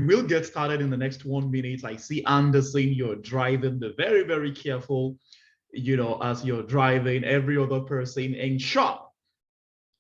will get started in the next 1 minute. I see Anderson, you're driving. Be very, very careful, as you're driving. Every other person, ensure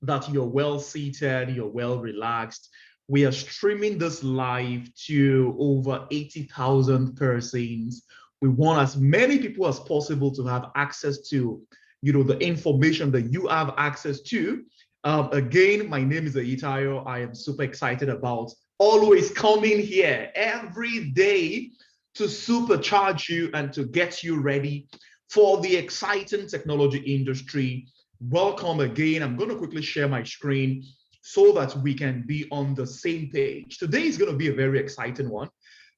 that you're well seated, you're well relaxed. We are streaming this live to over 80,000 persons. We want as many people as possible to have access to, the information that you have access to. Again, my name is Dairo. I am super excited about always coming here every day to supercharge you and to get you ready for the exciting technology industry. Welcome again. I'm going to quickly share my screen so that we can be on the same page. Today is going to be a very exciting one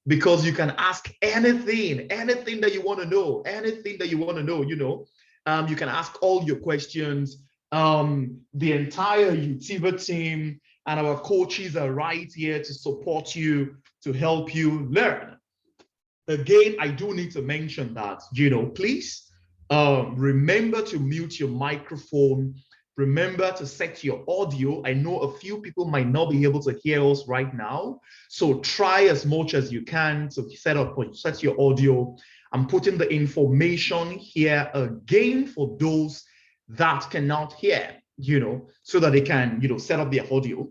because you can ask anything that you want to know, you can ask all your questions. The entire Utiva team and our coaches are right here to support you, to help you learn. Again, I do need to mention that, please remember to mute your microphone. Remember to set your audio. I know a few people might not be able to hear us right now. So try as much as you can to set your audio. I'm putting the information here again for those that cannot hear, so that they can, set up their audio.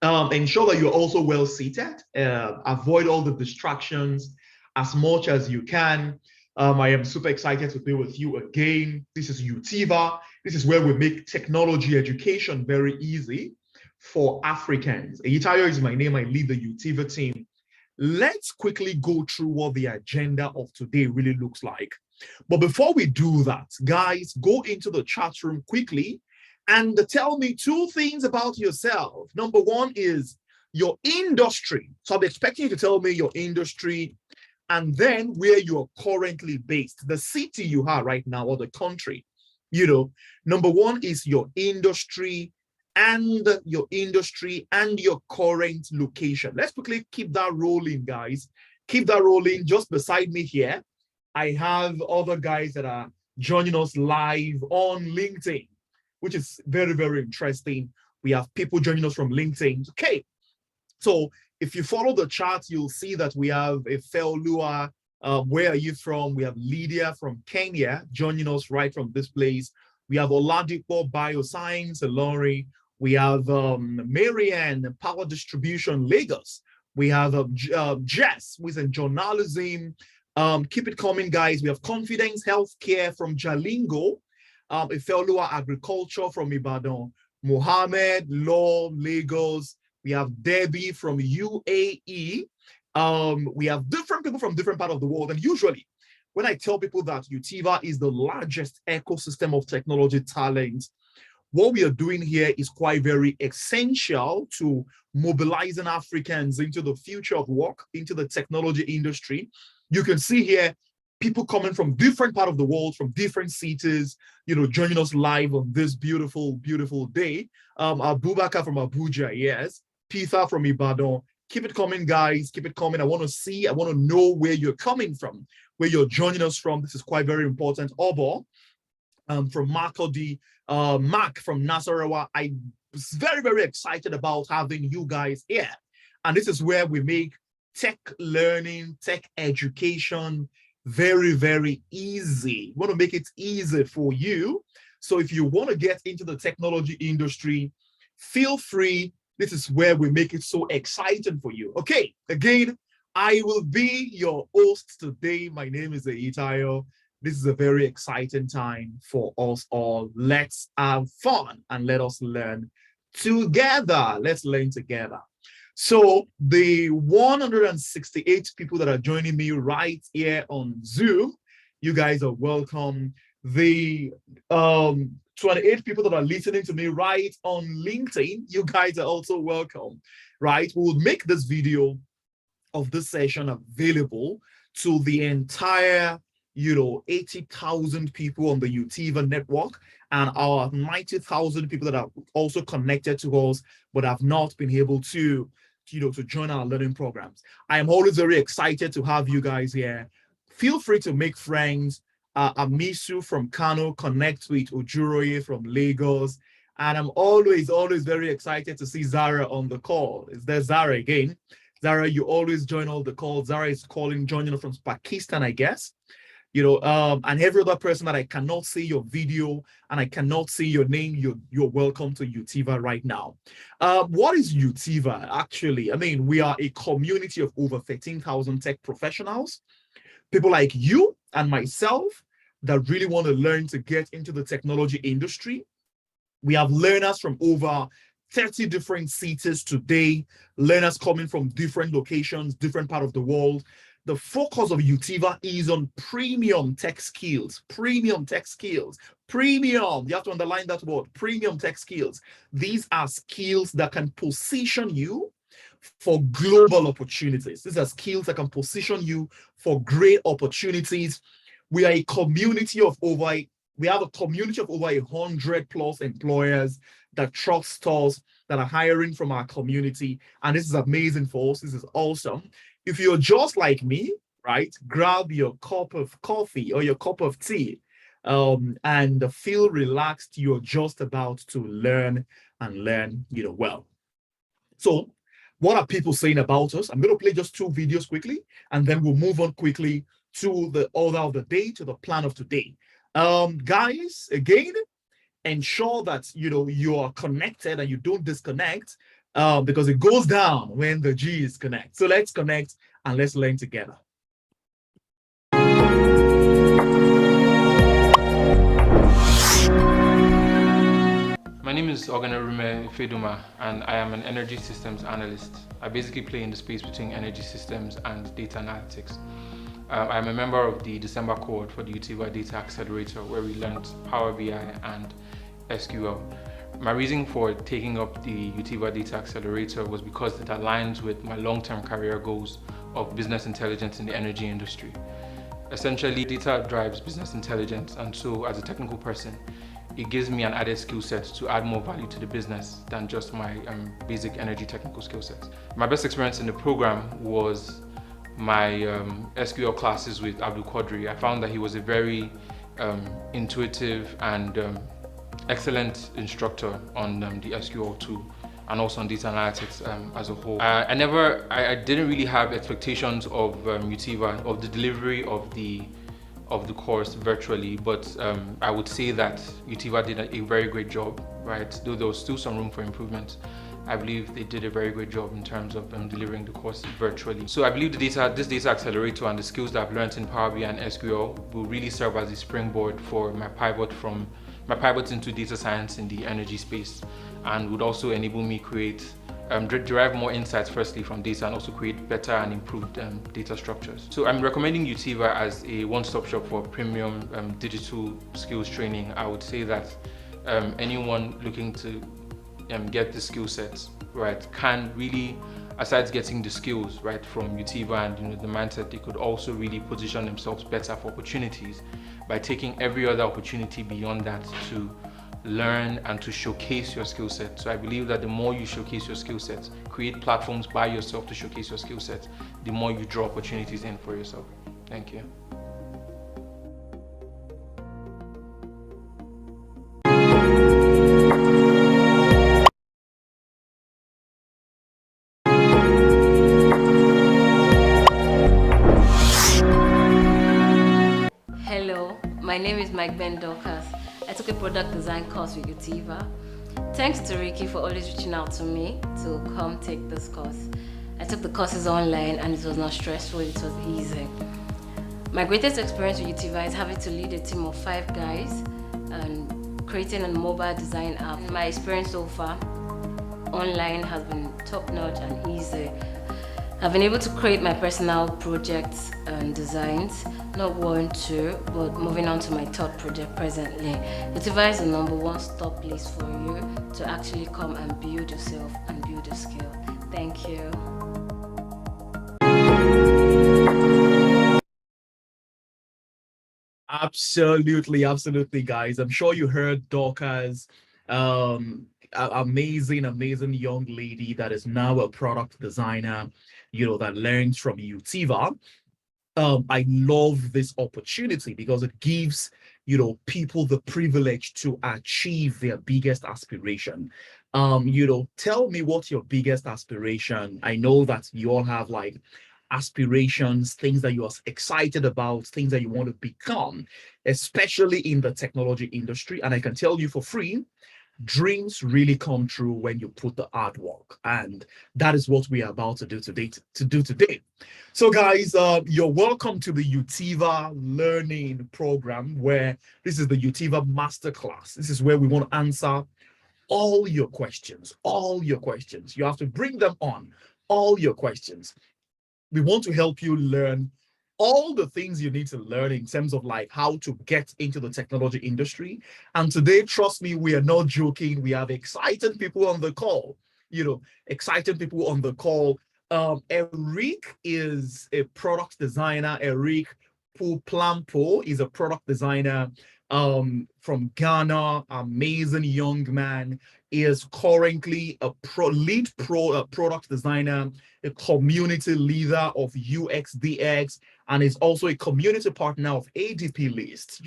Ensure that you're also well seated. Avoid all the distractions as much as you can. I am super excited to be with you again. This is Utiva. This is where we make technology education very easy for Africans. Dairo is my name. I lead the Utiva team. Let's quickly go through what the agenda of today really looks like. But before we do that, guys, go into the chat room quickly and tell me two things about yourself. Number one is your industry. So I'm expecting you to tell me your industry and then where you are currently based, the city you are right now or the country. Number one is your industry and your current location. Let's quickly keep that rolling, guys. Keep that rolling. Just beside me here, I have other guys that are joining us live on LinkedIn, which is very, very interesting. We have people joining us from LinkedIn. Okay, so if you follow the chart, you'll see that we have Ifelua. Where are you from? We have Lydia from Kenya joining us right from this place. We have Oladipo Bioscience, Lori. We have Marianne, Power Distribution, Lagos. We have Jess, who is in journalism. Keep it coming, guys. We have Confidence Healthcare from Jalingo. Ifelua Agriculture from Ibadan. Mohammed, Law, Lagos. We have Debbie from UAE. We have different people from different parts of the world. And usually, when I tell people that Utiva is the largest ecosystem of technology talent, what we are doing here is quite very essential to mobilizing Africans into the future of work, into the technology industry. You can see here people coming from different parts of the world, from different cities, joining us live on this beautiful, beautiful day. Abubakar from Abuja, yes. Pitha from Ibadan. Keep it coming, guys. Keep it coming. I want to know where you're coming from, where you're joining us from. This is quite very important. Obo from Makodi, Mark from Nasarawa. I was very, very excited about having you guys here. And this is where we make tech learning, tech education very, very easy. We want to make it easy for you. So if you want to get into the technology industry, feel free. This is where we make it so exciting for you. Okay, again, I will be your host today. My name is Dairo. This is a very exciting time for us all. Let's have fun and let us learn together. Let's learn together. So the 168 people that are joining me right here on Zoom, you guys are welcome. The 28 people that are listening to me right on LinkedIn, you guys are also welcome, right? We'll make this video of this session available to the entire, 80,000 people on the Utiva network and our 90,000 people that are also connected to us but have not been able to join our learning programs. I am always very excited to have you guys here. Feel free to make friends. Amisu from Kano, connect with Ojuroye from Lagos. And I'm always very excited to see Zara on the call. Is there Zara again? Zara, you always join all the calls. Zara is joining us from Pakistan, I guess. And every other person that I cannot see your video and I cannot see your name, you're welcome to Utiva right now. What is Utiva actually? I mean, we are a community of over 13,000 tech professionals, people like you and myself that really want to learn to get into the technology industry. We have learners from over 30 different cities today, learners coming from different locations, different part of the world. The focus of Utiva is on premium tech skills, premium tech skills, premium. You have to underline that word, premium tech skills. These are skills that can position you for global opportunities. These are skills that can position you for great opportunities. We are a community of we have a community of over 100+ employers that trust us, that are hiring from our community. And this is amazing for us. This is awesome. If you're just like me, right, grab your cup of coffee or your cup of tea and feel relaxed. You're just about to learn and learn, well. So what are people saying about us? I'm going to play just 2 videos quickly, and then we'll move on quickly to the order of the day, to the plan of today. Guys, again, ensure that you are connected and you don't disconnect because it goes down when the G's connect. So let's connect and let's learn together. My name is Oluwarotimi Feduma, and I am an energy systems analyst. I basically play in the space between energy systems and data analytics. I'm a member of the December cohort for the Utiva Data Accelerator, where we learned Power BI and SQL. My reason for taking up the Utiva Data Accelerator was because it aligns with my long-term career goals of business intelligence in the energy industry. Essentially, data drives business intelligence, and so as a technical person, it gives me an added skill set to add more value to the business than just my basic energy technical skill sets. My best experience in the program was my SQL classes with Abdul Quadri. I found that he was a very intuitive and excellent instructor on the SQL tool and also on data analytics as a whole. I didn't really have expectations of Utiva, of the delivery of the course virtually, but I would say that Utiva did a very great job, right? Though there was still some room for improvement, I believe they did a very great job in terms of delivering the course virtually. So I believe this data accelerator and the skills that I've learned in Power BI and SQL will really serve as a springboard for my pivot into data science in the energy space, and would also enable me derive more insights firstly from data and also create better and improved data structures. So I'm recommending Utiva as a one-stop shop for premium digital skills training. I would say that anyone looking to get the skill sets, right, can really, aside getting the skills right from Utiva and the mindset, they could also really position themselves better for opportunities by taking every other opportunity beyond that to learn and to showcase your skill set. So I believe that the more you showcase your skill sets, create platforms by yourself to showcase your skill sets, the more you draw opportunities in for yourself. Thank you. Hello, my name is Mike Ben Dorcas. I took a product design course with Utiva. Thanks to Ricky for always reaching out to me to come take this course. I took the courses online and it was not stressful, it was easy. My greatest experience with Utiva is having to lead a team of 5 guys and creating a mobile design app. My experience so far online has been top-notch and easy. I've been able to create my personal projects and designs, not 1, 2, but moving on to my 3rd project presently. Utiva is the #1 stop place for you to actually come and build yourself and build your skill. Thank you. Absolutely, guys. I'm sure you heard Dorcas, amazing young lady that is now a product designer, that learns from Utiva. I love this opportunity because it gives, people the privilege to achieve their biggest aspiration. Tell me what's your biggest aspiration. I know that you all have like aspirations, things that you are excited about, things that you want to become, especially in the technology industry. And I can tell you for free, dreams really come true when you put the hard work, and that is what we are about to do today. So guys, you're welcome to the Utiva learning program, where this is the Utiva masterclass. This is where we want to answer all your questions. You have to bring them on, all your questions. We want to help you learn all the things you need to learn in terms of like how to get into the technology industry. And today, trust me, we are not joking. We have exciting people on the call, exciting people on the call. Eric is a product designer. Eric Puplampu is a product designer from Ghana, amazing young man. He is currently a lead product designer, a community leader of UXDX, and is also a community partner of ADP List.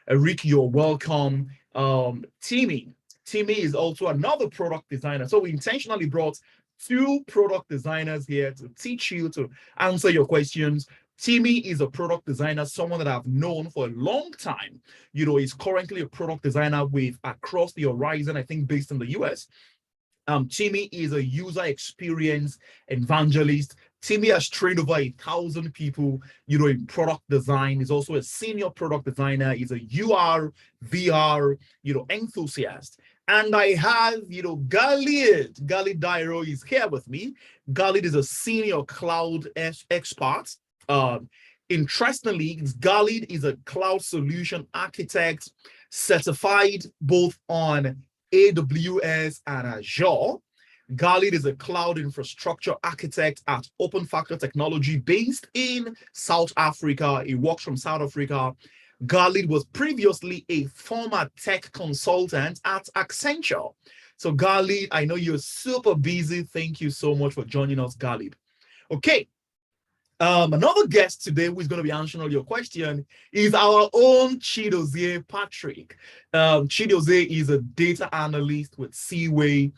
Eric, you're welcome. Timmy is also another product designer. So we intentionally brought two product designers here to teach you, to answer your questions. Timmy is a product designer, someone that I've known for a long time. He's currently a product designer with Across the Horizon, I think based in the US. Timmy is a user experience evangelist. Timmy has trained over 1,000 people, in product design. He's also a senior product designer. He's a UR, VR, enthusiast. And I have, Ghalib Dairo is here with me. Ghalib is a senior cloud expert. Interestingly, Ghalib is a cloud solution architect, certified both on AWS and Azure. Ghalib is a cloud infrastructure architect at OpenFactor Technology based in South Africa. He works from South Africa. Ghalib was previously a former tech consultant at Accenture. So Ghalib, I know you're super busy. Thank you so much for joining us, Ghalib. Okay. Another guest today who is going to be answering all your question is our own Chidozie Patrick. Chidozie is a data analyst with CWAY.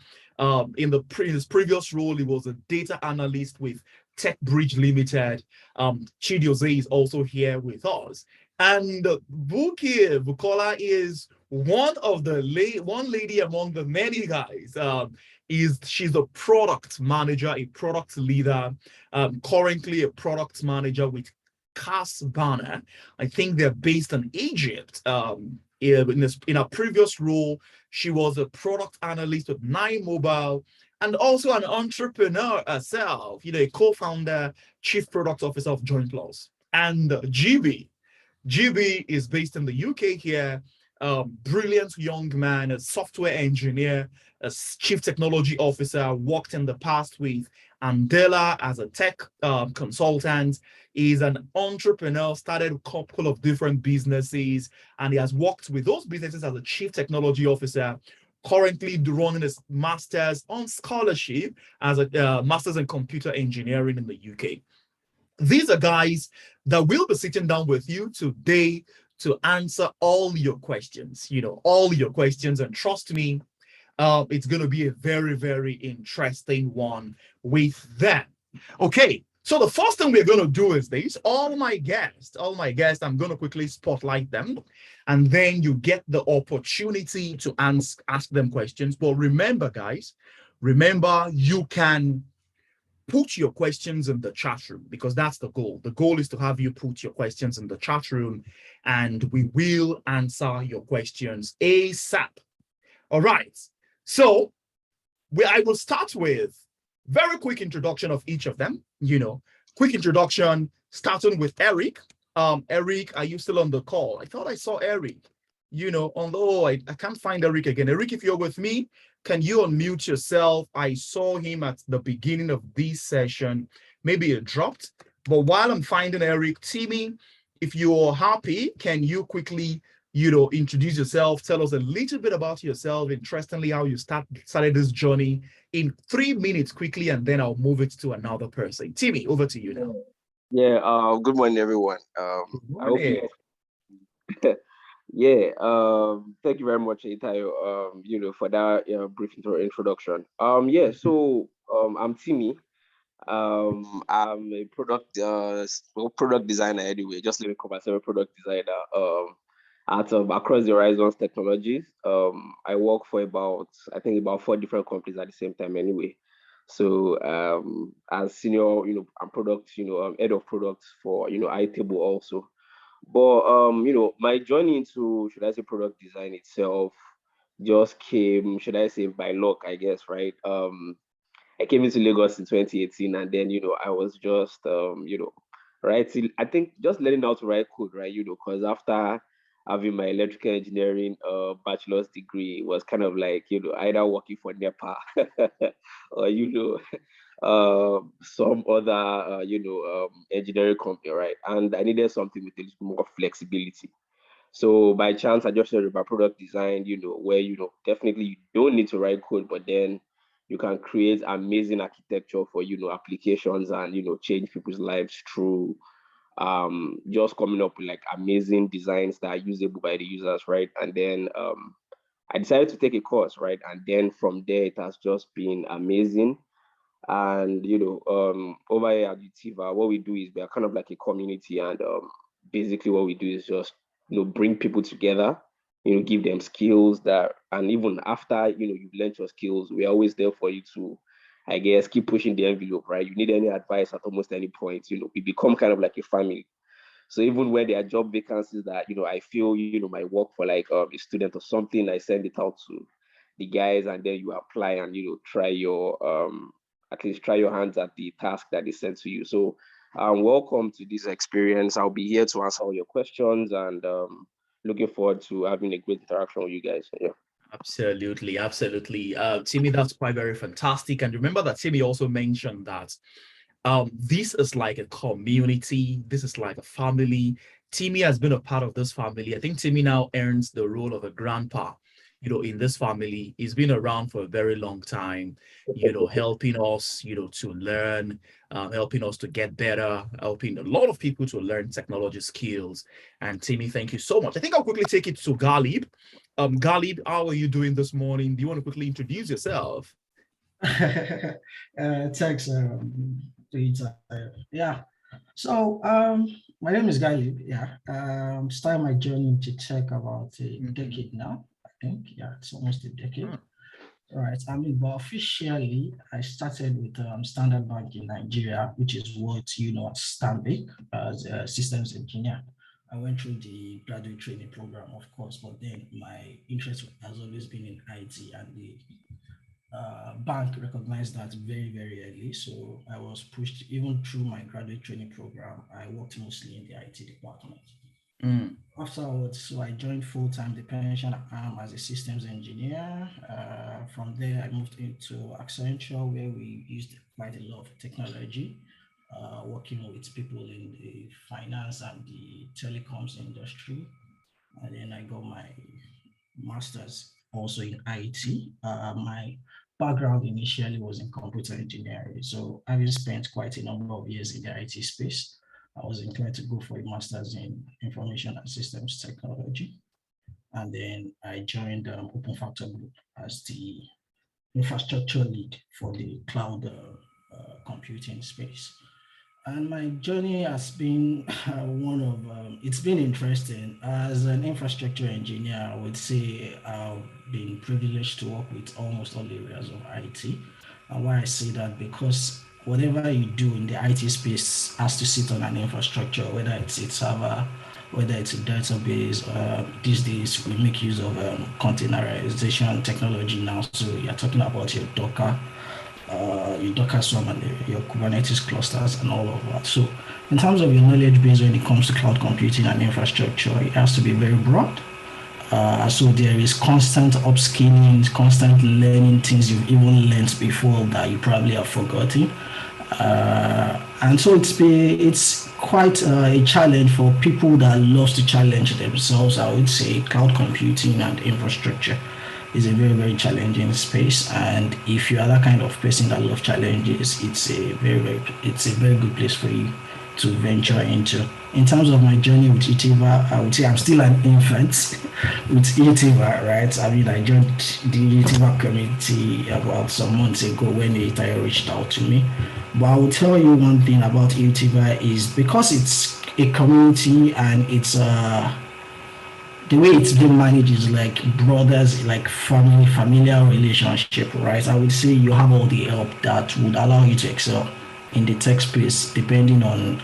In his previous role, he was a data analyst with TechBridge Limited. Chidozie is also here with us. And Bukola is one lady among the many guys. She's a product manager, a product leader, currently a product manager with Cassbana. I think they're based in Egypt. In her previous role, she was a product analyst with Nine Mobile and also an entrepreneur herself, a co-founder, chief product officer of Joint Plus. And GB is based in the UK here. Brilliant young man, a software engineer, a chief technology officer, worked in the past with Andela as a tech consultant. He's an entrepreneur, started a couple of different businesses, and he has worked with those businesses as a chief technology officer, currently running his master's on scholarship as a master's in computer engineering in the UK. These are guys that will be sitting down with you today to answer all your questions, all your questions. And trust me, it's going to be a very, very interesting one with them. Okay, so the first thing we're going to do is this. All my guests, I'm going to quickly spotlight them. And then you get the opportunity to ask them questions. But remember, guys, you can put your questions in the chat room, because that's the goal. The goal is to have you put your questions in the chat room, and we will answer your questions ASAP. All right. So I will start with very quick introduction of each of them. Quick introduction, starting with Eric. Eric, are you still on the call? I thought I saw Eric. I can't find Eric again. Eric, if you're with me, can you unmute yourself? I saw him at the beginning of this session. Maybe it dropped. But while I'm finding Eric, Timmy, if you're happy, can you quickly, introduce yourself? Tell us a little bit about yourself. Interestingly, how you started this journey in 3 minutes quickly, and then I'll move it to another person. Timmy, over to you now. Yeah, good morning, everyone. Good I hope morning. yeah, thank you very much, Itayo, for that brief introduction. I'm Timmy. I'm a product designer anyway, just let me call myself a product designer, at across the horizons technologies. I work for I think about 4 different companies at the same time anyway. So as senior, I'm product, head of products for, iTable also. But my journey into, should I say, product design itself just came, should I say, by luck, I guess, right? I came into Lagos in 2018, and then I was just writing. I think just learning how to write code, right? Because after having my electrical engineering bachelor's degree, it was kind of like either working for NEPA or some other engineering company, right? And I needed something with a little more flexibility. So by chance, I just started about product design, where definitely you don't need to write code, but then you can create amazing architecture for applications and change people's lives through just coming up with like amazing designs that are usable by the users, right? And then I decided to take a course, right? And then from there, it has just been amazing. And over here at Utiva, what we do is we are kind of like a community, and basically what we do is just bring people together, give them skills that, and even after you've learned your skills, we're always there for you to, I guess, keep pushing the envelope, right? You need any advice at almost any point, we become kind of like a family. So even when there are job vacancies that I feel might work for like a student or something, I send it out to the guys, and then you apply and try your at least try your hands at the task that is sent to you. So welcome to this experience. I'll be here to answer all your questions, and looking forward to having a great interaction with you guys. Yeah. Absolutely, absolutely. Timmy, that's quite very fantastic. And remember that Timmy also mentioned that this is like a community. This is like a family. Timmy has been a part of this family. I think Timmy now earns the role of a grandpa, in this family. He's been around for a very long time, helping us, to learn, helping us to get better, helping a lot of people to learn technology skills. And Timmy, thank you so much. I think I'll quickly take it to Ghalib. Ghalib, how are you doing this morning? Do you want to quickly introduce yourself? Thanks, yeah. So my name is Ghalib. Yeah. Started my journey into tech about a decade now. I think, yeah, it's almost a decade. Right. I mean, but officially, I started with Standard Bank in Nigeria, which is what you know as Stanbic, as a systems engineer. I went through the graduate training program, of course, but then my interest has always been in IT, and the bank recognized that very, very early. So I was pushed even through my graduate training program. I worked mostly in the IT department. Afterwards, so I joined full-time the pension arm as a systems engineer. From there, I moved into Accenture, where we used quite a lot of technology, working with people in the finance and the telecoms industry. And then I got my master's also in IT. My background initially was in computer engineering. So having spent quite a number of years in the IT space, I was inclined to go for a master's in information and systems technology. And then I joined OpenFactor Group as the infrastructure lead for the cloud computing space. And my journey has been it's been interesting. As an infrastructure engineer, I would say I've been privileged to work with almost all areas of IT. And why I say that, because whatever you do in the IT space has to sit on an infrastructure, whether it's a server, whether it's a database. These days, we make use of containerization technology now. So you're talking about your Docker Swarm and your Kubernetes clusters and all of that. So in terms of your knowledge base when it comes to cloud computing and infrastructure, it has to be very broad. So there is constant upskilling, constant learning things you've even learned before that you probably have forgotten. And so it's quite a challenge for people that love to challenge themselves. I would say cloud computing and infrastructure is a very, very challenging space. And if you are that kind of person that loves challenges, it's a very good place for you to venture into. In terms of my journey with Utiva, I would say I'm still an infant with Utiva, right? I mean, I joined the Utiva community about some months ago when Utiva reached out to me. But I will tell you one thing about Utiva is because it's a community and it's the way it's being managed is like brothers, like family, familiar relationship, right? I would say you have all the help that would allow you to excel in the tech space, depending on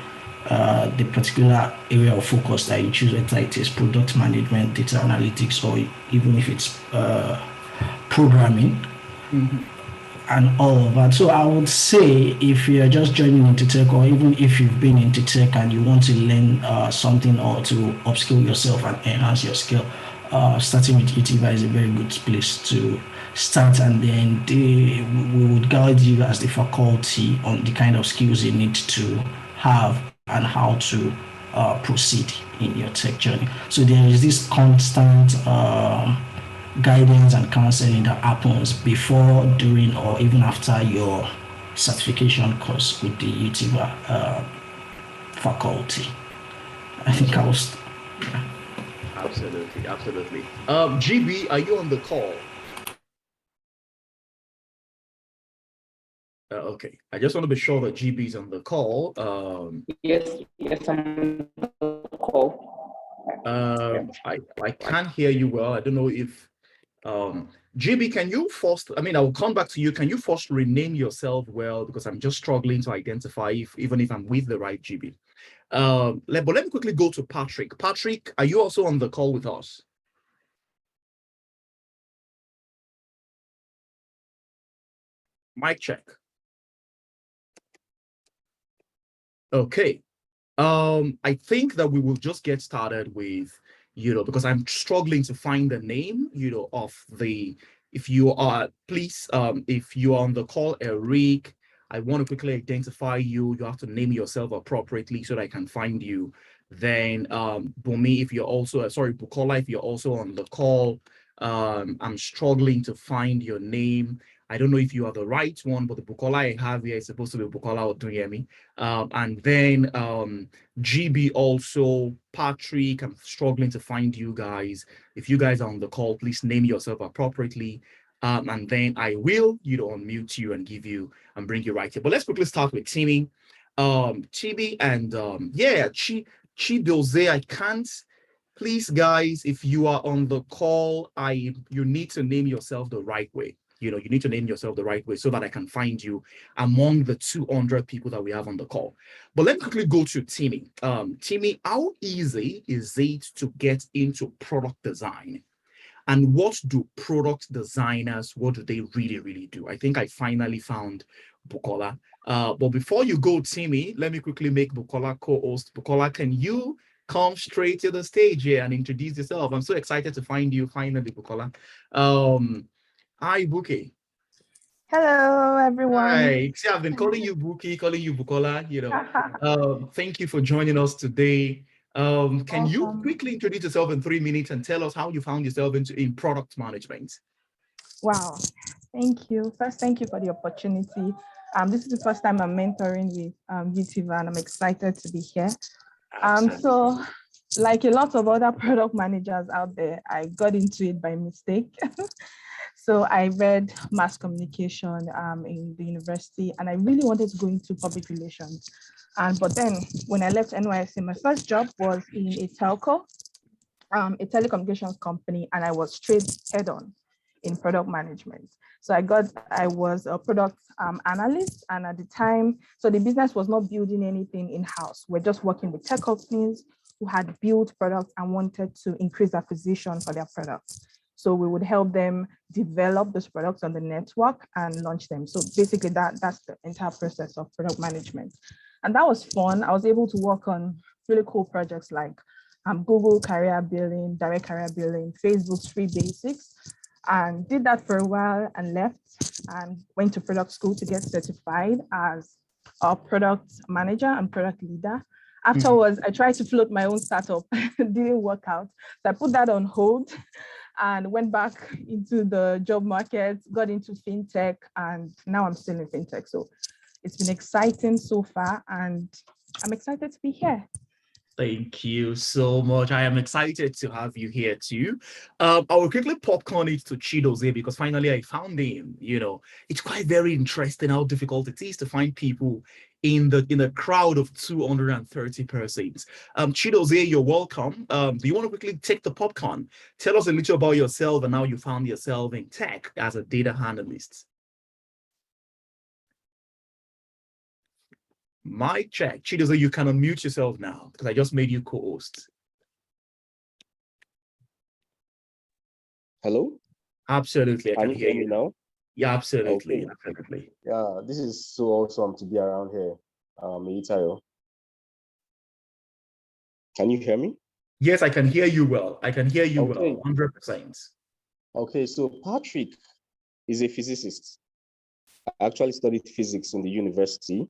the particular area of focus that you choose, whether it is product management, data analytics, or even if it's programming. And all of that. So I would say if you're just joining into tech, or even if you've been into tech and you want to learn something or to upskill yourself and enhance your skill, starting with Utiva is a very good place to start, and then we would guide you as the faculty on the kind of skills you need to have and how to proceed in your tech journey. So there is this constant guidance and counseling that happens before, during, or even after your certification course with the Utiva faculty. I think I was. Yeah. Absolutely. GB, are you on the call? Okay, I just want to be sure that GB is on the call. Yes, I'm on the call. I can't hear you well. I don't know if GB, can you first, I will come back to you. Can you first rename yourself well, because I'm just struggling to identify even if I'm with the right GB. But let me quickly go to Patrick. Patrick, are you also on the call with us? Mic check. Okay. I think that we will just get started with, because I'm struggling to find the name, of the, if you are, please, if you are on the call, Eric, I want to quickly identify you. You have to name yourself appropriately so that I can find you. Then, Bumi, if you're also, Bukola, if you're also on the call, I'm struggling to find your name. I don't know if you are the right one, but the Bukola I have here is supposed to be Bukola Odunyemi. And then GB also, Patrick, I'm struggling to find you guys. If you guys are on the call, please name yourself appropriately. And then I will, unmute you and give you and bring you right here. But let's quickly start with Timmy. Chibi and Chidozie, I can't. Please, guys, if you are on the call, you need to name yourself the right way. You need to name yourself the right way so that I can find you among the 200 people that we have on the call. But let me quickly go to Timmy. Timmy, how easy is it to get into product design? And what do product designers, what do they really, really do? I think I finally found Bukola. But before you go, Timmy, let me quickly make Bukola co-host. Bukola, can you come straight to the stage here and introduce yourself? I'm so excited to find you finally, Bukola. Hi, Buki. Hello, everyone. Hi. See, I've been calling you Buki, calling you Bukola. Thank you for joining us today. Can you quickly introduce yourself in 3 minutes and tell us how you found yourself in product management? Wow, thank you. First, thank you for the opportunity. This is the first time I'm mentoring with Utiva, and I'm excited to be here. So, like a lot of other product managers out there, I got into it by mistake. So I read mass communication in the university, and I really wanted to go into public relations. But then when I left NYSC, my first job was in a telco, a telecommunications company, and I was straight head-on in product management. So I was a product analyst, and at the time, so the business was not building anything in-house. We're just working with tech companies who had built products and wanted to increase acquisition for their products. So we would help them develop those products on the network and launch them. So basically that's the entire process of product management. And that was fun. I was able to work on really cool projects like Google career billing, direct career billing, Facebook's free basics, and did that for a while and left and went to product school to get certified as a product manager and product leader. Afterwards, I tried to float my own startup. It didn't work out. So I put that on hold and went back into the job market, got into fintech, and now I'm still in fintech. So it's been exciting so far, and I'm excited to be here. Thank you so much. I am excited to have you here too. I will quickly popcorn it to Chidozie because finally I found him. It's quite very interesting how difficult it is to find people in the crowd of 230 persons. Chidozie, you're welcome. Do you want to quickly take the popcorn? Tell us a little about yourself and how you found yourself in tech as a data analyst. Mic check. Chidozie, you can unmute yourself now because I just made you co-host. Hello? Absolutely, I can hear you now. Yeah, absolutely, Okay. absolutely. Yeah, this is so awesome to be around here. Itayo. Can you hear me? Yes, I can hear you well. I can hear you Okay. well, 100%. Okay, so Patrick is a physicist. I actually studied physics in the university.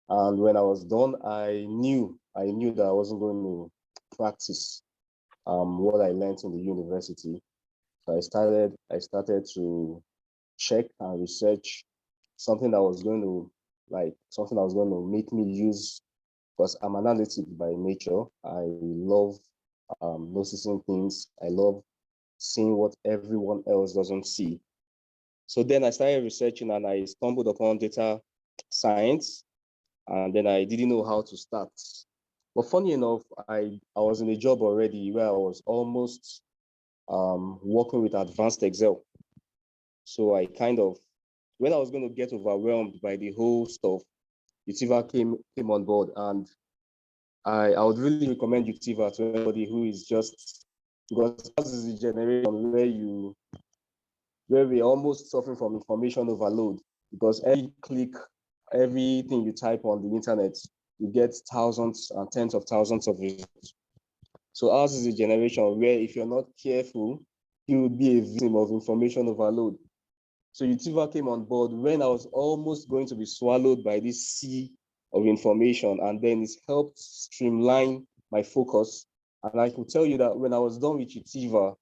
And when I was done, I knew that I wasn't going to practice what I learned in the university. So I started to check and research something that was going to make me use, because I'm analytic by nature. I love noticing things. I love seeing what everyone else doesn't see. So then I started researching and I stumbled upon data science, and then I didn't know how to start. But funny enough, I was in a job already where I was almost working with advanced Excel. So I when I was going to get overwhelmed by the whole stuff, Utiva came on board, and I would really recommend Utiva to anybody who is just, because this is a generation where we're almost suffering from information overload, because every click, everything you type on the internet, you get thousands and tens of thousands of results. So ours is a generation where if you're not careful, you will be a victim of information overload. So Utiva came on board when I was almost going to be swallowed by this sea of information, and then it's helped streamline my focus. And I can tell you that when I was done with Utiva,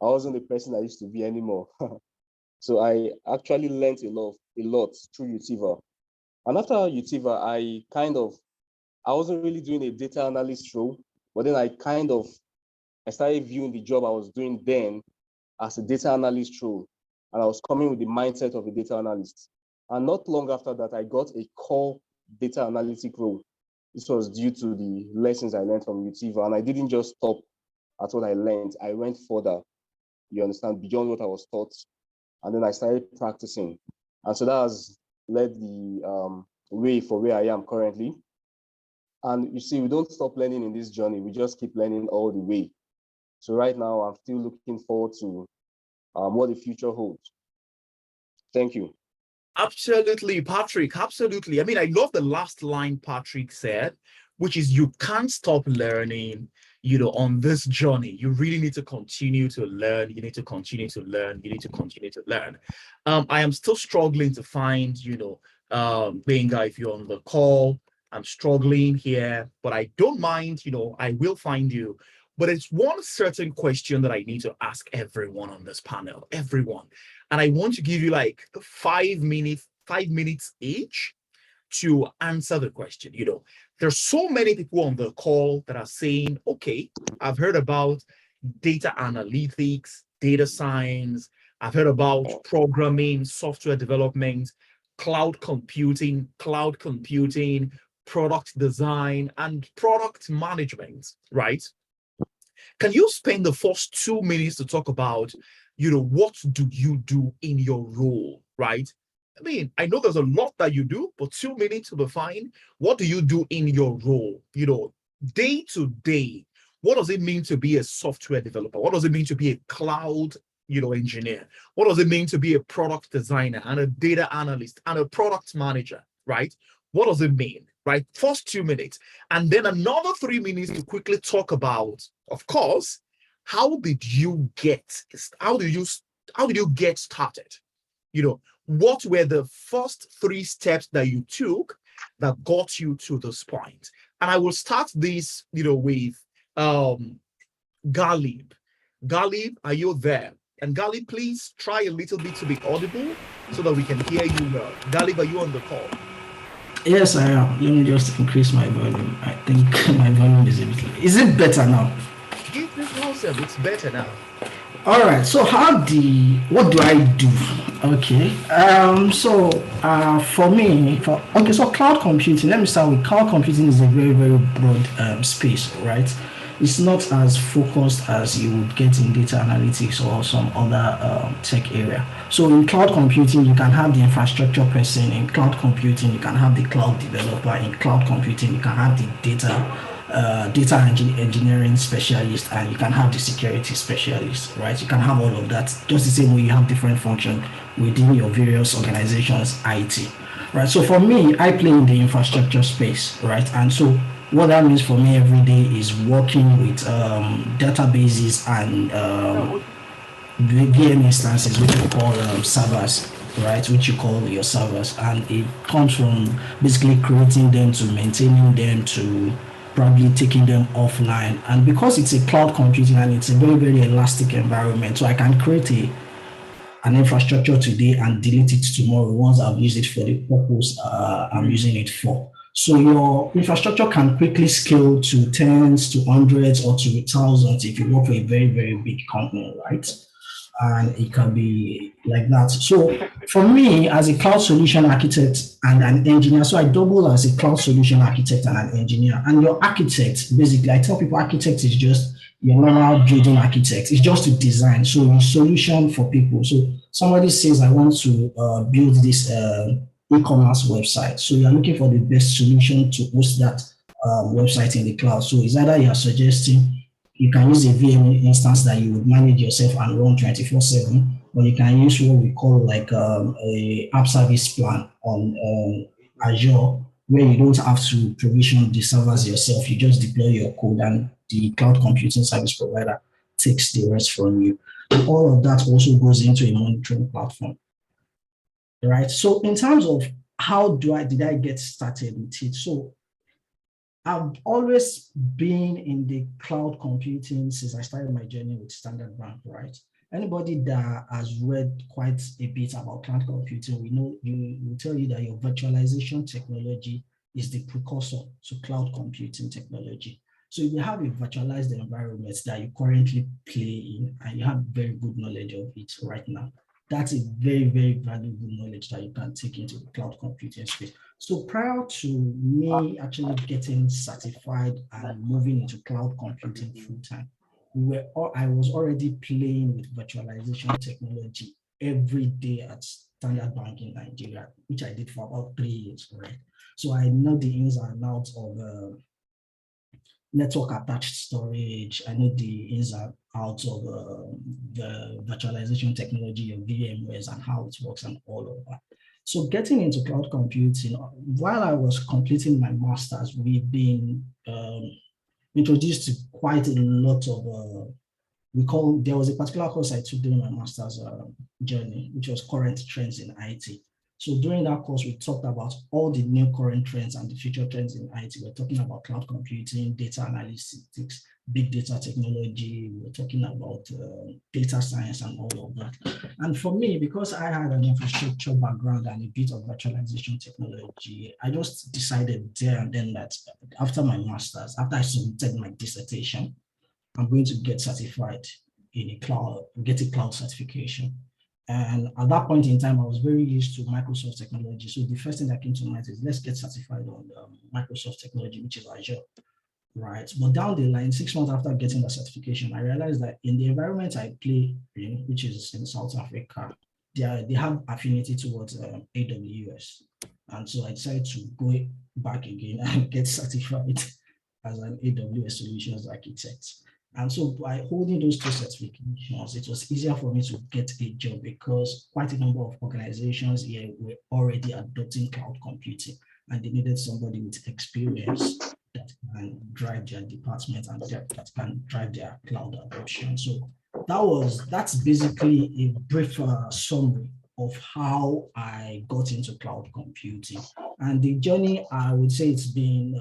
I wasn't the person I used to be anymore. So I actually learned a lot through Utiva. And after Utiva, I wasn't really doing a data analyst role, but then I started viewing the job I was doing then as a data analyst role. And I was coming with the mindset of a data analyst. And not long after that, I got a core data analytic role. This was due to the lessons I learned from Utiva. And I didn't just stop at what I learned. I went further, you understand, beyond what I was taught. And then I started practicing. And so that has led the way for where I am currently. And you see, we don't stop learning in this journey. We just keep learning all the way. So right now, I'm still looking forward to what the future holds. Thank you. Absolutely, Patrick. Absolutely. I mean, I love the last line Patrick said, which is you can't stop learning, on this journey. You really need to continue to learn. You need to continue to learn. You need to continue to learn. I am still struggling to find, Benga, if you're on the call, I'm struggling here, but I don't mind, I will find you. But it's one certain question that I need to ask everyone on this panel, everyone. And I want to give you like 5 minutes each to answer the question. There's so many people on the call that are saying, okay, I've heard about data analytics, data science. I've heard about programming, software development, cloud computing, product design, and product management, right? Can you spend the first 2 minutes to talk about, what do you do in your role, right? I mean, I know there's a lot that you do, but 2 minutes to define what do you do in your role, day to day. What does it mean to be a software developer? What does it mean to be a cloud, engineer? What does it mean to be a product designer and a data analyst and a product manager, right? What does it mean, right? First 2 minutes. And then another 3 minutes to quickly talk about, of course, how did you get started? What were the first 3 steps that you took that got you to this point? And I will start this, with Ghalib. Ghalib, are you there? And Ghalib, please try a little bit to be audible so that we can hear you well. Ghalib, are you on the call? Yes, I am. Let me just increase my volume. I think my volume is a bit low. Is it better now? It is awesome. It's better now. All right. So what do I do? Okay. For me, so cloud computing. Let me start with cloud computing is a very, very broad space, right? It's not as focused as you would get in data analytics or some other tech area. So in cloud computing, you can have the infrastructure person. In cloud computing, you can have the cloud developer. In cloud computing, you can have the data engineering specialist, and you can have the security specialist, right? You can have all of that, just the same way you have different functions within your various organizations, IT, right? So for me, I play in the infrastructure space, right? And so what that means for me every day is working with databases and VM instances, which we call servers, right? Which you call your servers, and it comes from basically creating them to maintaining them to probably taking them offline. And because it's a cloud computing and it's a very, very elastic environment, so I can create an infrastructure today and delete it tomorrow once I've used it for the purpose I'm using it for. So your infrastructure can quickly scale to tens, to hundreds, or to thousands if you work for a very, very big company, right? And it can be like that. So for me, as a cloud solution architect and an engineer, so I double as a cloud solution architect and an engineer. And your architect, basically, I tell people architect is just your normal building architect. It's just to design. So your solution for people. So somebody says, I want to build this e-commerce website. So you're looking for the best solution to host that website in the cloud. So it's either you're suggesting you can use a VM instance that you would manage yourself and run 24/7, or you can use what we call like a app service plan on Azure, where you don't have to provision the servers yourself. You just deploy your code and the cloud computing service provider takes the rest from you. And all of that also goes into a monitoring platform, right? So in terms of how did I get started with it? So I've always been in the cloud computing since I started my journey with Standard Bank, right? Anybody that has read quite a bit about cloud computing, we know will tell you that your virtualization technology is the precursor to cloud computing technology. So if you have a virtualized environment that you currently play in and you have very good knowledge of it right now, that's a very, very valuable knowledge that you can take into the cloud computing space. So prior to me actually getting certified and moving into cloud computing full time, I was already playing with virtualization technology every day at Standard Bank in Nigeria, which I did for about 3 years, right? So I know the ins and outs of network attached storage. I know the ins and outs of the virtualization technology of VMwares and how it works and all of that. So getting into cloud computing, while I was completing my master's, we've been introduced to quite a lot of, there was a particular course I took during my master's journey, which was current trends in IT. So during that course, we talked about all the new current trends and the future trends in IT. We're talking about cloud computing, data analytics, big data technology. We're talking about data science and all of that. And for me, because I had an infrastructure background and a bit of virtualization technology, I just decided there and then that after my master's, after I submitted my dissertation, I'm going to get certified in a cloud, get a cloud certification. And at that point in time, I was very used to Microsoft technology. So the first thing that came to mind is let's get certified on Microsoft technology, which is Azure, right? But down the line, 6 months after getting the certification, I realized that in the environment I play in, which is in South Africa, they have affinity towards AWS. And so I decided to go back again and get certified as an AWS solutions architect. And so by holding those 2 certifications, it was easier for me to get a job because quite a number of organizations here were already adopting cloud computing and they needed somebody with experience that can drive their department and that can drive their cloud adoption. So that's basically a brief summary of how I got into cloud computing. And the journey, I would say it's been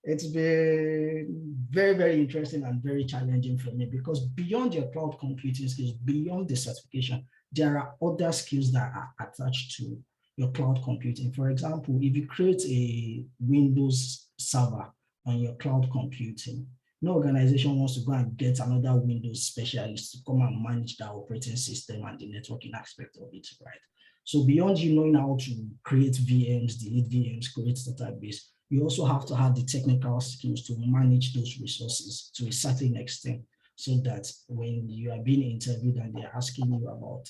it's been very, very interesting and very challenging for me because beyond your cloud computing skills, beyond the certification, there are other skills that are attached to your cloud computing. For example, if you create a Windows server on your cloud computing, no organization wants to go and get another Windows specialist to come and manage that operating system and the networking aspect of it, right? So beyond you knowing how to create VMs, delete VMs, create database, you also have to have the technical skills to manage those resources to a certain extent, so that when you are being interviewed and they're asking you about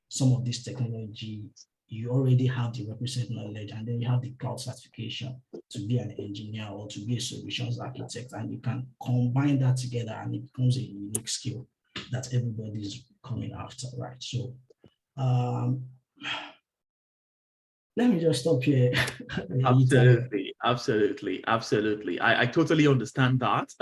some of this technology, you already have the requisite knowledge, and then you have the cloud certification to be an engineer or to be a solutions architect, and you can combine that together and it becomes a unique skill that everybody is coming after, right? So let me just stop here. Absolutely. I totally understand that.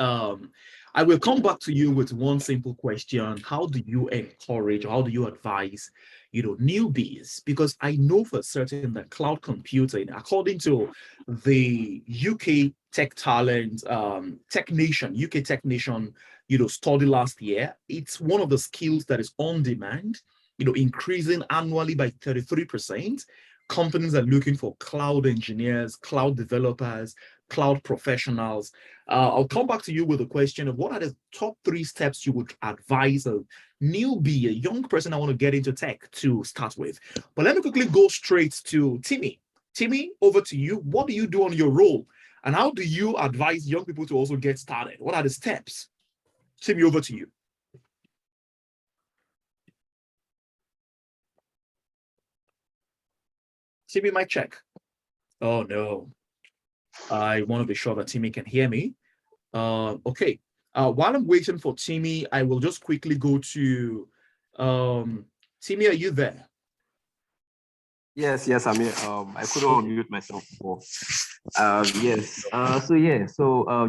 I will come back to you with one simple question. How do you encourage, or how do you advise, newbies? Because I know for certain that cloud computing, according to the UK Tech Talent UK Technician, study last year, it's one of the skills that is on demand, increasing annually by 33%. Companies are looking for cloud engineers, cloud developers, cloud professionals. I'll come back to you with a question of what are the top 3 steps you would advise a newbie, a young person I want to get into tech to start with. But let me quickly go straight to Timmy. Timmy, over to you. What do you do on your role? And how do you advise young people to also get started? What are the steps? Timmy, over to you. Timmy, mic check. Oh, no. I want to be sure that Timmy can hear me. Okay. While I'm waiting for Timmy, I will just quickly go to Timmy. Are you there? Yes, I'm here. I couldn't unmute myself before. So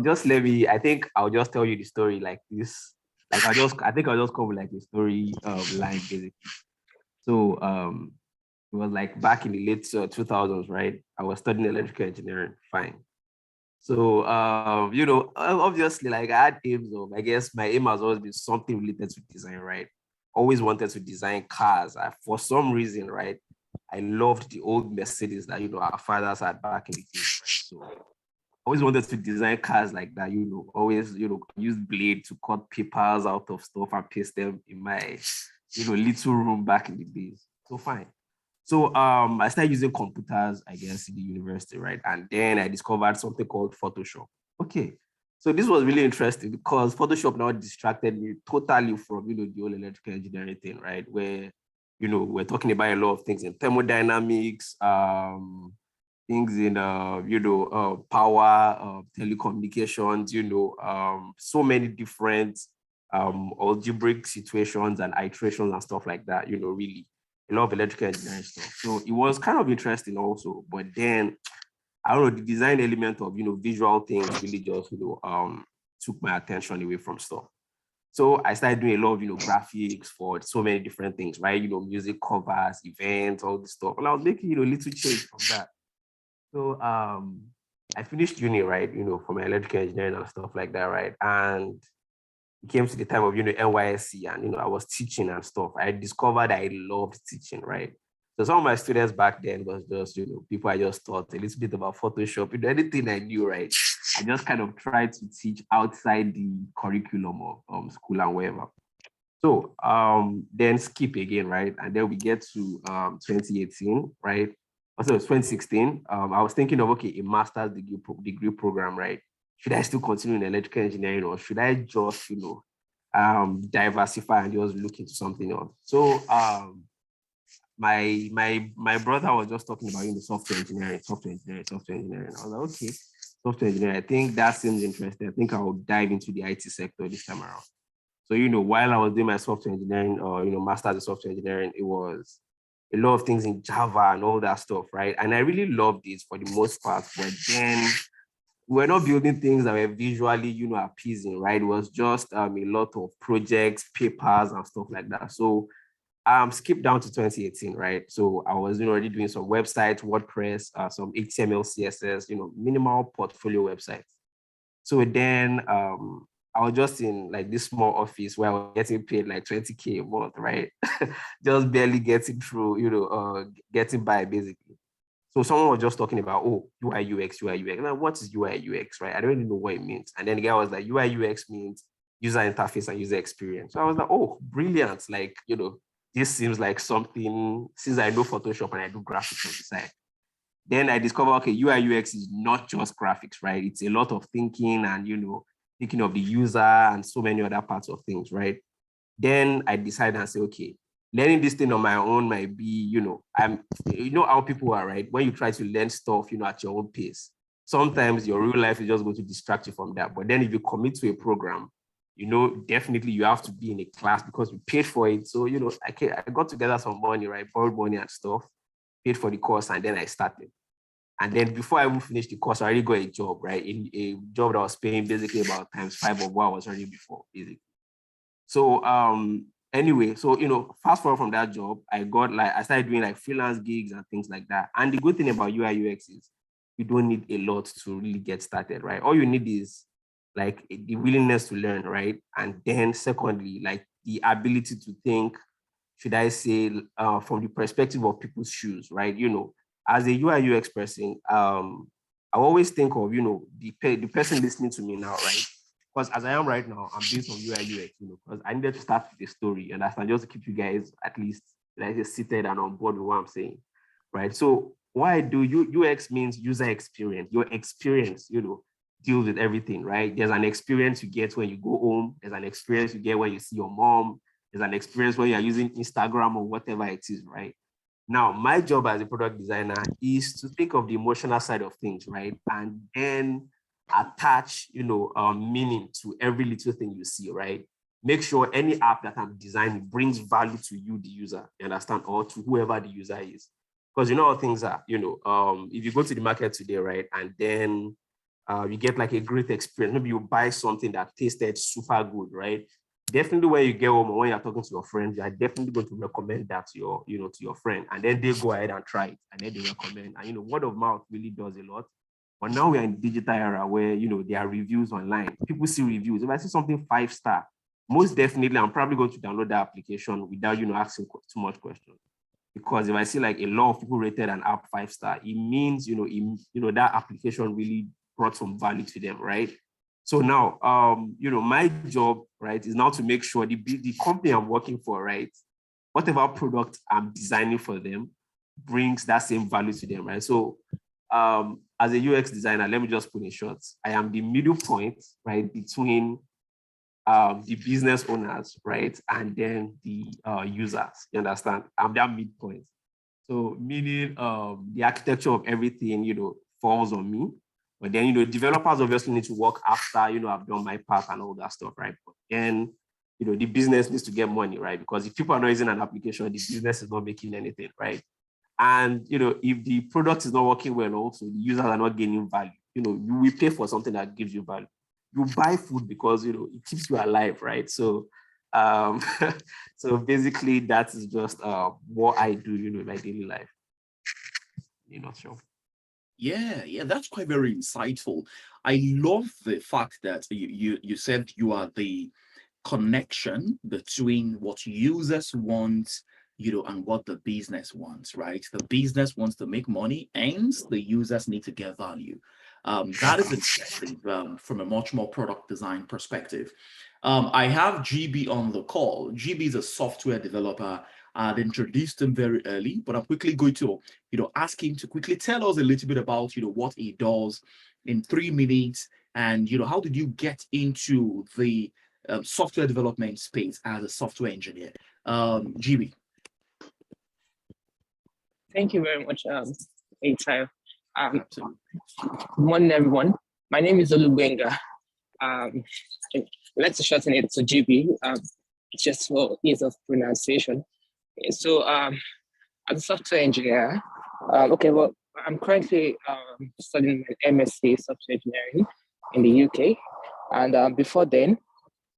just let me. I think I'll just tell you the story like this. Like I think I'll just cover like a story line basically. So it was like back in the late 2000s, right? I was studying electrical engineering. Fine. So, obviously, like I had aims of, I guess my aim has always been something related to design, right? Always wanted to design cars. For some reason, right? I loved the old Mercedes that, our fathers had back in the days, right? So, always wanted to design cars like that, always, use blade to cut papers out of stuff and paste them in my, little room back in the days. So, fine. So I started using computers, I guess, in the university, right? And then I discovered something called Photoshop. Okay. So this was really interesting because Photoshop now distracted me totally from, the whole electrical engineering thing, right? Where, we're talking about a lot of things in thermodynamics, things in, power, telecommunications, so many different algebraic situations and iterations and stuff like that, really. A lot of electrical engineering stuff. So it was kind of interesting also, but then I don't know, the design element of, visual things really just, took my attention away from stuff. So I started doing a lot of, graphics for so many different things, right? Music covers, events, all this stuff. And I was making, little change from that. So I finished uni, right? For my electrical engineering and stuff like that, right? And it came to the time of, NYSC and, I was teaching and stuff. I discovered I loved teaching, right? So some of my students back then was just, people I just taught a little bit about Photoshop, anything I knew, right? I just kind of tried to teach outside the curriculum of school and wherever. So then skip again, right? And then we get to 2018, right? Also, 2016. I was thinking of, okay, a master's degree program, right? Should I still continue in electrical engineering, or should I just, diversify and just look into something else? So my brother was just talking about software engineering. I was like, okay, software engineering. I think that seems interesting. I think I will dive into the IT sector this time around. So, while I was doing my software engineering or, master's in software engineering, it was a lot of things in Java and all that stuff, right? And I really loved it for the most part, but then we're not building things that were visually, appeasing, right? It was just a lot of projects, papers, and stuff like that. So skip down to 2018, right? So I was already doing some websites, WordPress, some HTML, CSS, minimal portfolio websites. So then I was just in like this small office where I was getting paid like 20K a month, right? Just barely getting through, getting by basically. So someone was just talking about, oh, UI UX, UI UX. Now, what is UI UX, right? I don't even know what it means. And then the guy was like, UI UX means user interface and user experience. So I was like, oh, brilliant. Like, this seems like something, since I know Photoshop and I do graphics on the side. Then I discovered, okay, UI UX is not just graphics, right? It's a lot of thinking and, thinking of the user and so many other parts of things, right? Then I decided and say, okay, learning this thing on my own might be, how people are, right? When you try to learn stuff, at your own pace, sometimes your real life is just going to distract you from that. But then if you commit to a program, definitely you have to be in a class because you paid for it. So, I got together some money, right? Borrowed money and stuff, paid for the course, and then I started. And then before I even finished the course, I already got a job, right? In a job that was paying basically about ×5 of what I was earning before, basically. So anyway, so fast forward from that job, I started doing like freelance gigs and things like that. And the good thing about UI UX is you don't need a lot to really get started, right? All you need is like the willingness to learn, right? And then secondly, like the ability to think, should I say, from the perspective of people's shoes, right? As a UI UX person, I always think of, the person listening to me now, right? Because as I am right now, I'm doing some UI UX, because I needed to start with the story, and just to keep you guys at least like seated and on board with what I'm saying, right? So what I do, UX means user experience. Your experience, deals with everything, right? There's an experience you get when you go home. There's an experience you get when you see your mom. There's an experience when you're using Instagram or whatever it is, right? Now, my job as a product designer is to think of the emotional side of things, right? And then attach, meaning to every little thing you see, right? Make sure any app that I'm designing brings value to you, the user, you understand, or to whoever the user is. Because how things are, if you go to the market today, right, and then you get like a great experience, maybe you buy something that tasted super good, right? Definitely when you get home or when you're talking to your friends, you're definitely going to recommend that to your friend, and then they go ahead and try it, and then they recommend. And word of mouth really does a lot. But now we're in the digital era where there are reviews online. People see reviews. If I see something 5-star, most definitely I'm probably going to download the application without asking too much questions. Because if I see like a lot of people rated an app 5-star, it means that application really brought some value to them, right? So now, my job, right, is now to make sure the company I'm working for, right, whatever product I'm designing for them brings that same value to them, right? So as a UX designer, let me just put in short, I am the middle point, right, between the business owners, right, and then the users, you understand? I'm that midpoint. So meaning the architecture of everything, falls on me. But then, developers obviously need to work after, I've done my part and all that stuff, right? But then, the business needs to get money, right? Because if people are not using an application, the business is not making anything, right? And, if the product is not working well also, the users are not gaining value. You will pay for something that gives you value. You buy food because, it keeps you alive, right? So, so basically that is just what I do, in my daily life. You're not sure. Yeah, that's quite very insightful. I love the fact that you said you are the connection between what users want, and what the business wants, right? The business wants to make money, and the users need to get value. That is interesting from a much more product design perspective. I have GB on the call. GB is a software developer. I'd introduced him very early, but I'm quickly going to, ask him to quickly tell us a little bit about, what he does in 3 minutes, and how did you get into the software development space as a software engineer? GB. Thank you very much, Good morning, everyone. My name is Olugbenga. Let's shorten it to GB, just for ease of pronunciation. So, as a software engineer, I'm currently studying an MSc software engineering in the UK, and before then,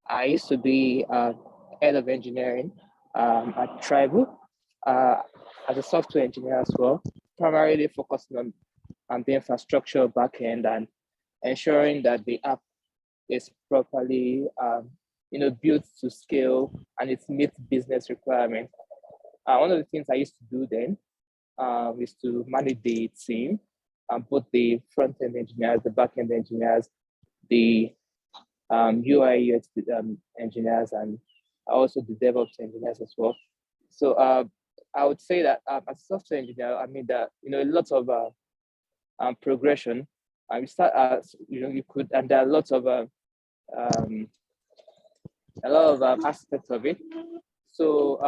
I used to be head of engineering at Tribl as a software engineer as well, primarily focusing on the infrastructure backend and ensuring that the app is properly built to scale and it meets business requirements. One of the things I used to do then is to manage the team, both the front-end engineers, the back-end engineers, the UI UX engineers, and also the DevOps engineers as well. So I would say that as a software engineer, I mean that a lot of progression. We start as you could, and there are lots of a lot of aspects of it. So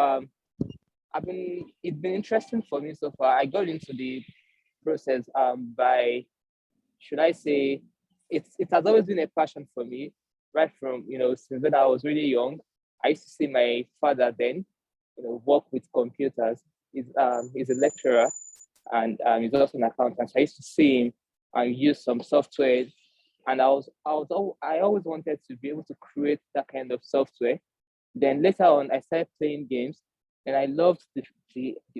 it's been interesting for me so far. I got into the process by, should I say, it has always been a passion for me, right from since when I was really young. I used to see my father then, work with computers. He's a lecturer and he's also an accountant. So I used to see him and use some software, and I always wanted to be able to create that kind of software. Then later on, I started playing games, and I loved the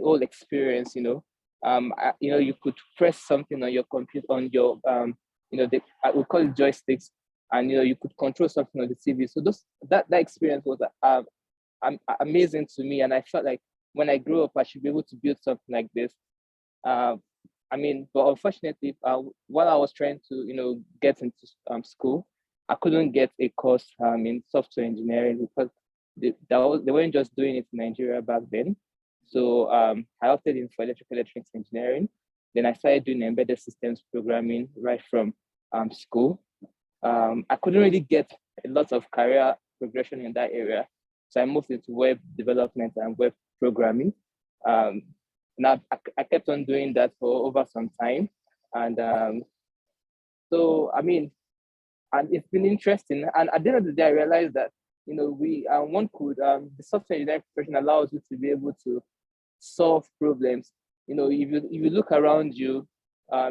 whole experience. You could press something on your computer, on your we call it joysticks, and you could control something on the TV. So that experience was amazing to me, and I felt like when I grew up, I should be able to build something like this. But unfortunately, while I was trying to get into school, I couldn't get a course in software engineering because they weren't just doing it in Nigeria back then. So I opted in for electronics engineering. Then I started doing embedded systems programming right from school. I couldn't really get a lot of career progression in that area. So I moved into web development and web programming. Now I kept on doing that for over some time. And and it's been interesting. And at the end of the day, I realized that, the software engineering profession allows you to be able to solve problems. If you look around you,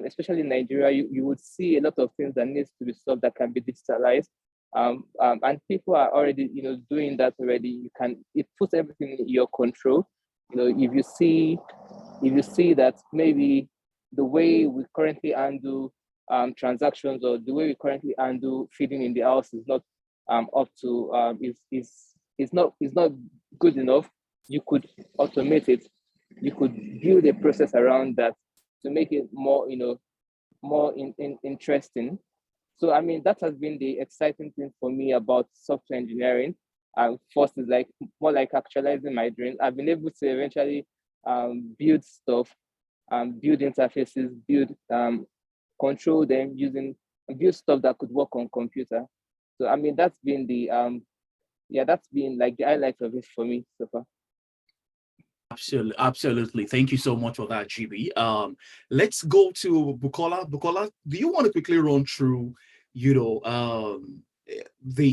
especially in Nigeria, you would see a lot of things that needs to be solved that can be digitalized. And people are already, doing that already. It puts everything in your control. If you see that maybe the way we currently handle transactions, or the way we currently handle feeding in the house is not up to is not good enough, you could automate it. You could build a process around that to make it more interesting. So that has been the exciting thing for me about software engineering. First is more like actualizing my dreams. I've been able to eventually build stuff, build interfaces, build control them build stuff that could work on computer. So that's been that's been like the highlight of it for me so far. Absolutely. Thank you so much for that, GB. Let's go to Bukola. Bukola, do you want to quickly run through, the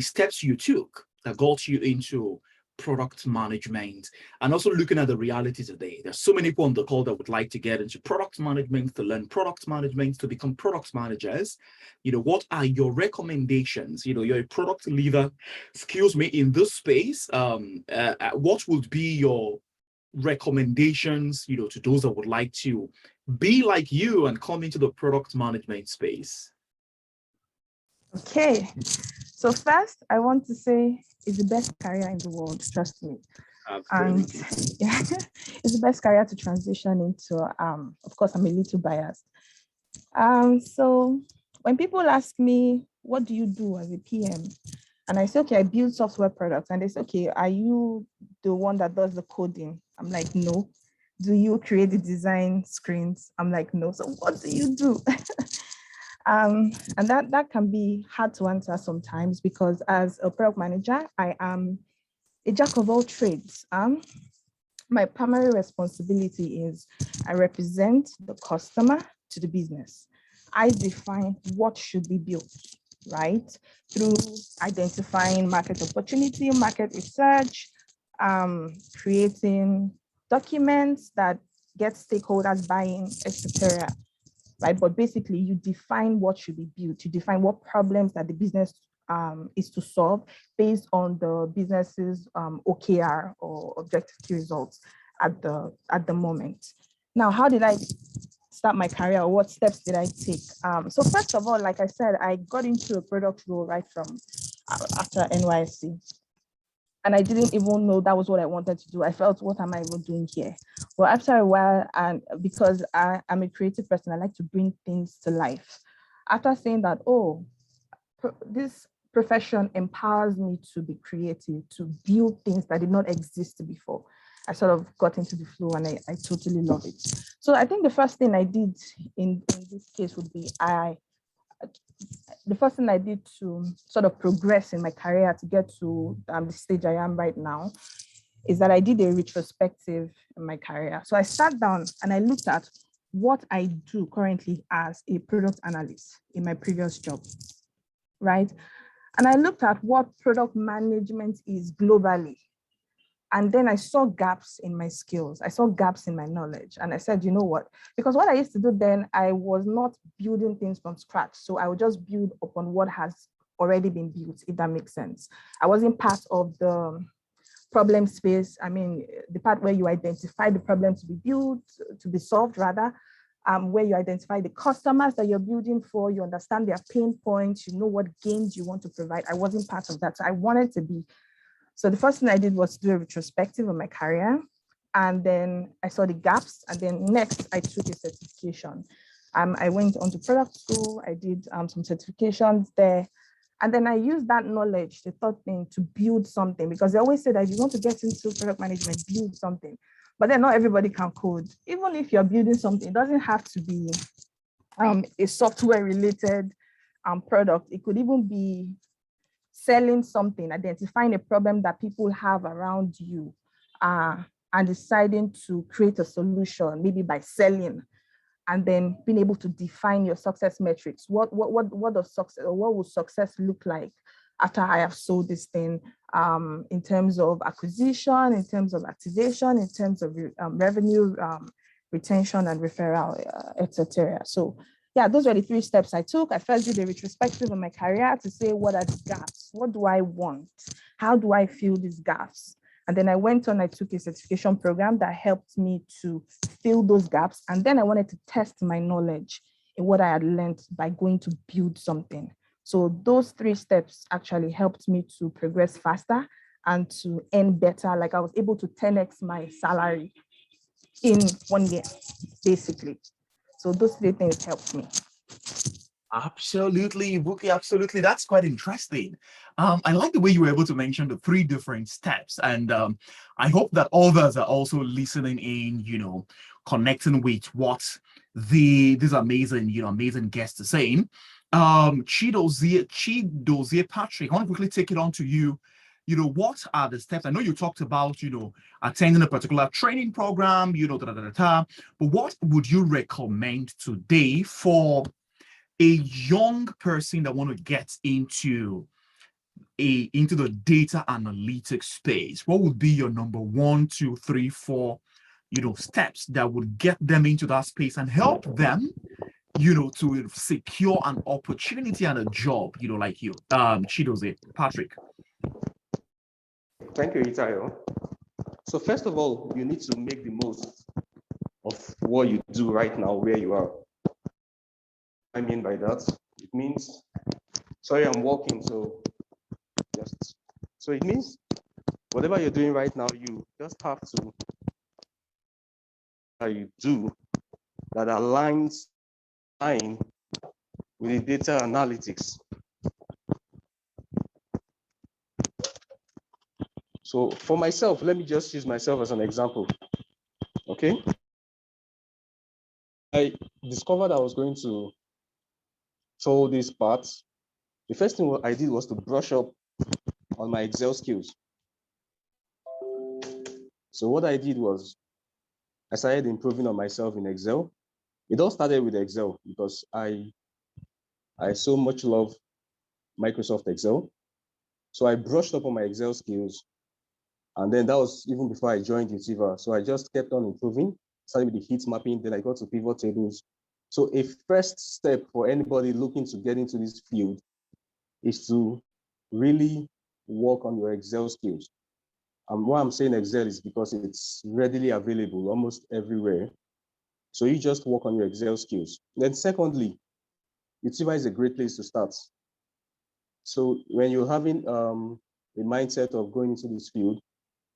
steps you took that got you into product management, and also looking at the realities today? There's so many people on the call that would like to get into product management, to learn product management, to become product managers. What are your recommendations? You're a product leader, in this space. What would be your recommendations, to those that would like to be like you and come into the product management space? Okay, so first I want to say it's the best career in the world, trust me. And yeah, it's the best career to transition into. Of course, I'm a little biased. So when people ask me, what do you do as a PM? And I say, okay, I build software products. And they say, okay, are you the one that does the coding? I'm like, no. Do you create the design screens? I'm like, no. So what do you do? And that can be hard to answer sometimes, because as a product manager, I am a jack of all trades. My primary responsibility is I represent the customer to the business. I define what should be built, right? Through identifying market opportunity, market research, creating documents that get stakeholders buying, etc. Right? But basically, you define what should be built. You define what problems that the business is to solve based on the business's OKR, or objective key results at the moment. Now, how did I start my career, or what steps did I take? So first of all, like I said, I got into a product role right from after NYSC. And I didn't even know that was what I wanted to do. I felt, what am I even doing here? Well, after a while, and because I'm a creative person, I like to bring things to life. After saying that, oh, this profession empowers me to be creative, to build things that did not exist before, I sort of got into the flow, and I totally love it. So I think the first thing I did in this case would be the first thing I did to sort of progress in my career to get to the stage I am right now is that I did a retrospective in my career. So I sat down and I looked at what I do currently as a product analyst in my previous job, right? And I looked at what product management is globally. And then I saw gaps in my skills. I saw gaps in my knowledge. And I said, you know what? Because what I used to do then, I was not building things from scratch. So I would just build upon what has already been built, if that makes sense. I wasn't part of the problem space. I mean, the part where you identify the problem to be built, to be solved rather, where you identify the customers that you're building for, you understand their pain points, you know what gains you want to provide. I wasn't part of that. So I wanted to be. So the first thing I did was do a retrospective of my career. And then I saw the gaps. And then next, I took a certification. I went on to product school. I did some certifications there. And then I used that knowledge, the third thing, to build something. Because they always say that if you want to get into product management, build something. But then not everybody can code. Even if you're building something, it doesn't have to be a software-related product. It could even be selling something, identifying a problem that people have around you, and deciding to create a solution, maybe by selling, and then being able to define your success metrics. What does success, or what will success look like after I have sold this thing, in terms of acquisition, in terms of activation, in terms of revenue, retention and referral, etc. So yeah, those were the 3 steps I took. I first did a retrospective of my career to say, what are the gaps? What do I want? How do I fill these gaps? And then I went on, I took a certification program that helped me to fill those gaps. And then I wanted to test my knowledge in what I had learned by going to build something. So those 3 steps actually helped me to progress faster and to earn better. Like I was able to 10x my salary in 1 year, basically. So those 3 things helped me. Absolutely, Buki, absolutely. That's quite interesting. I like the way you were able to mention the 3 different steps. And I hope that others are also listening in, connecting with what these amazing, amazing guests are saying. Chidozie Patrick, I want to quickly take it on to you. What are the steps? I know you talked about, attending a particular training program, but what would you recommend today for a young person that want to get into the data analytics space? What would be your number 1, 2, 3, 4, steps that would get them into that space and help them, to secure an opportunity and a job, like you, Chidozie, Patrick? Thank you, Itayo. So first of all, you need to make the most of what you do right now, where you are. I mean by that, it means, sorry, I'm walking, so it means whatever you're doing right now, you just have to you do that aligns with the data analytics. So for myself, let me just use myself as an example. Okay. I discovered I was going to show these parts. The first thing I did was to brush up on my Excel skills. So what I did was I started improving on myself in Excel. It all started with Excel because I so much love Microsoft Excel. So I brushed up on my Excel skills. And then that was even before I joined Utiva. So I just kept on improving, started with the heat mapping, then I got to pivot tables. So a first step for anybody looking to get into this field is to really work on your Excel skills. And why I'm saying Excel is because it's readily available almost everywhere. So you just work on your Excel skills. Then secondly, Utiva is a great place to start. So when you're having a mindset of going into this field,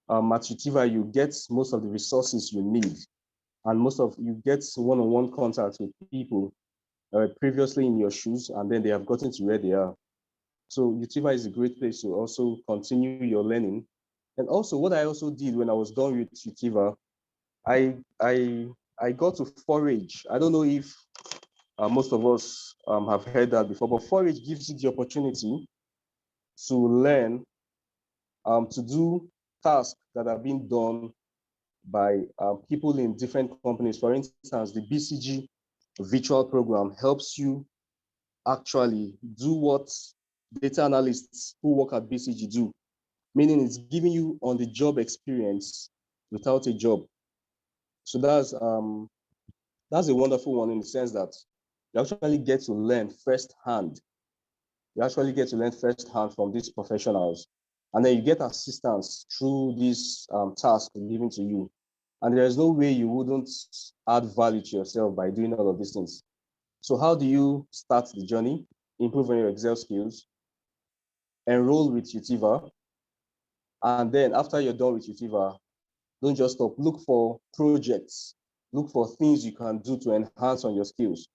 at Utiva, you get most of the resources you need, and you get one-on-one contact with people previously in your shoes, and then they have gotten to where they are. So Utiva is a great place to also continue your learning. And also what I also did when I was done with Utiva, I got to forage. I don't know if most of us have heard that before, but forage gives you the opportunity to learn, to do tasks that are being done by people in different companies. For instance, the BCG virtual program helps you actually do what data analysts who work at BCG do, meaning it's giving you on-the-job experience without a job. So that's a wonderful one in the sense that you actually get to learn firsthand. You actually get to learn firsthand from these professionals, and then you get assistance through these tasks given to you. And there is no way you wouldn't add value to yourself by doing all of these things. So how do you start the journey? Improve on your Excel skills, enroll with Utiva, and then after you're done with Utiva, don't just stop. Look for projects. Look for things you can do to enhance on your skills.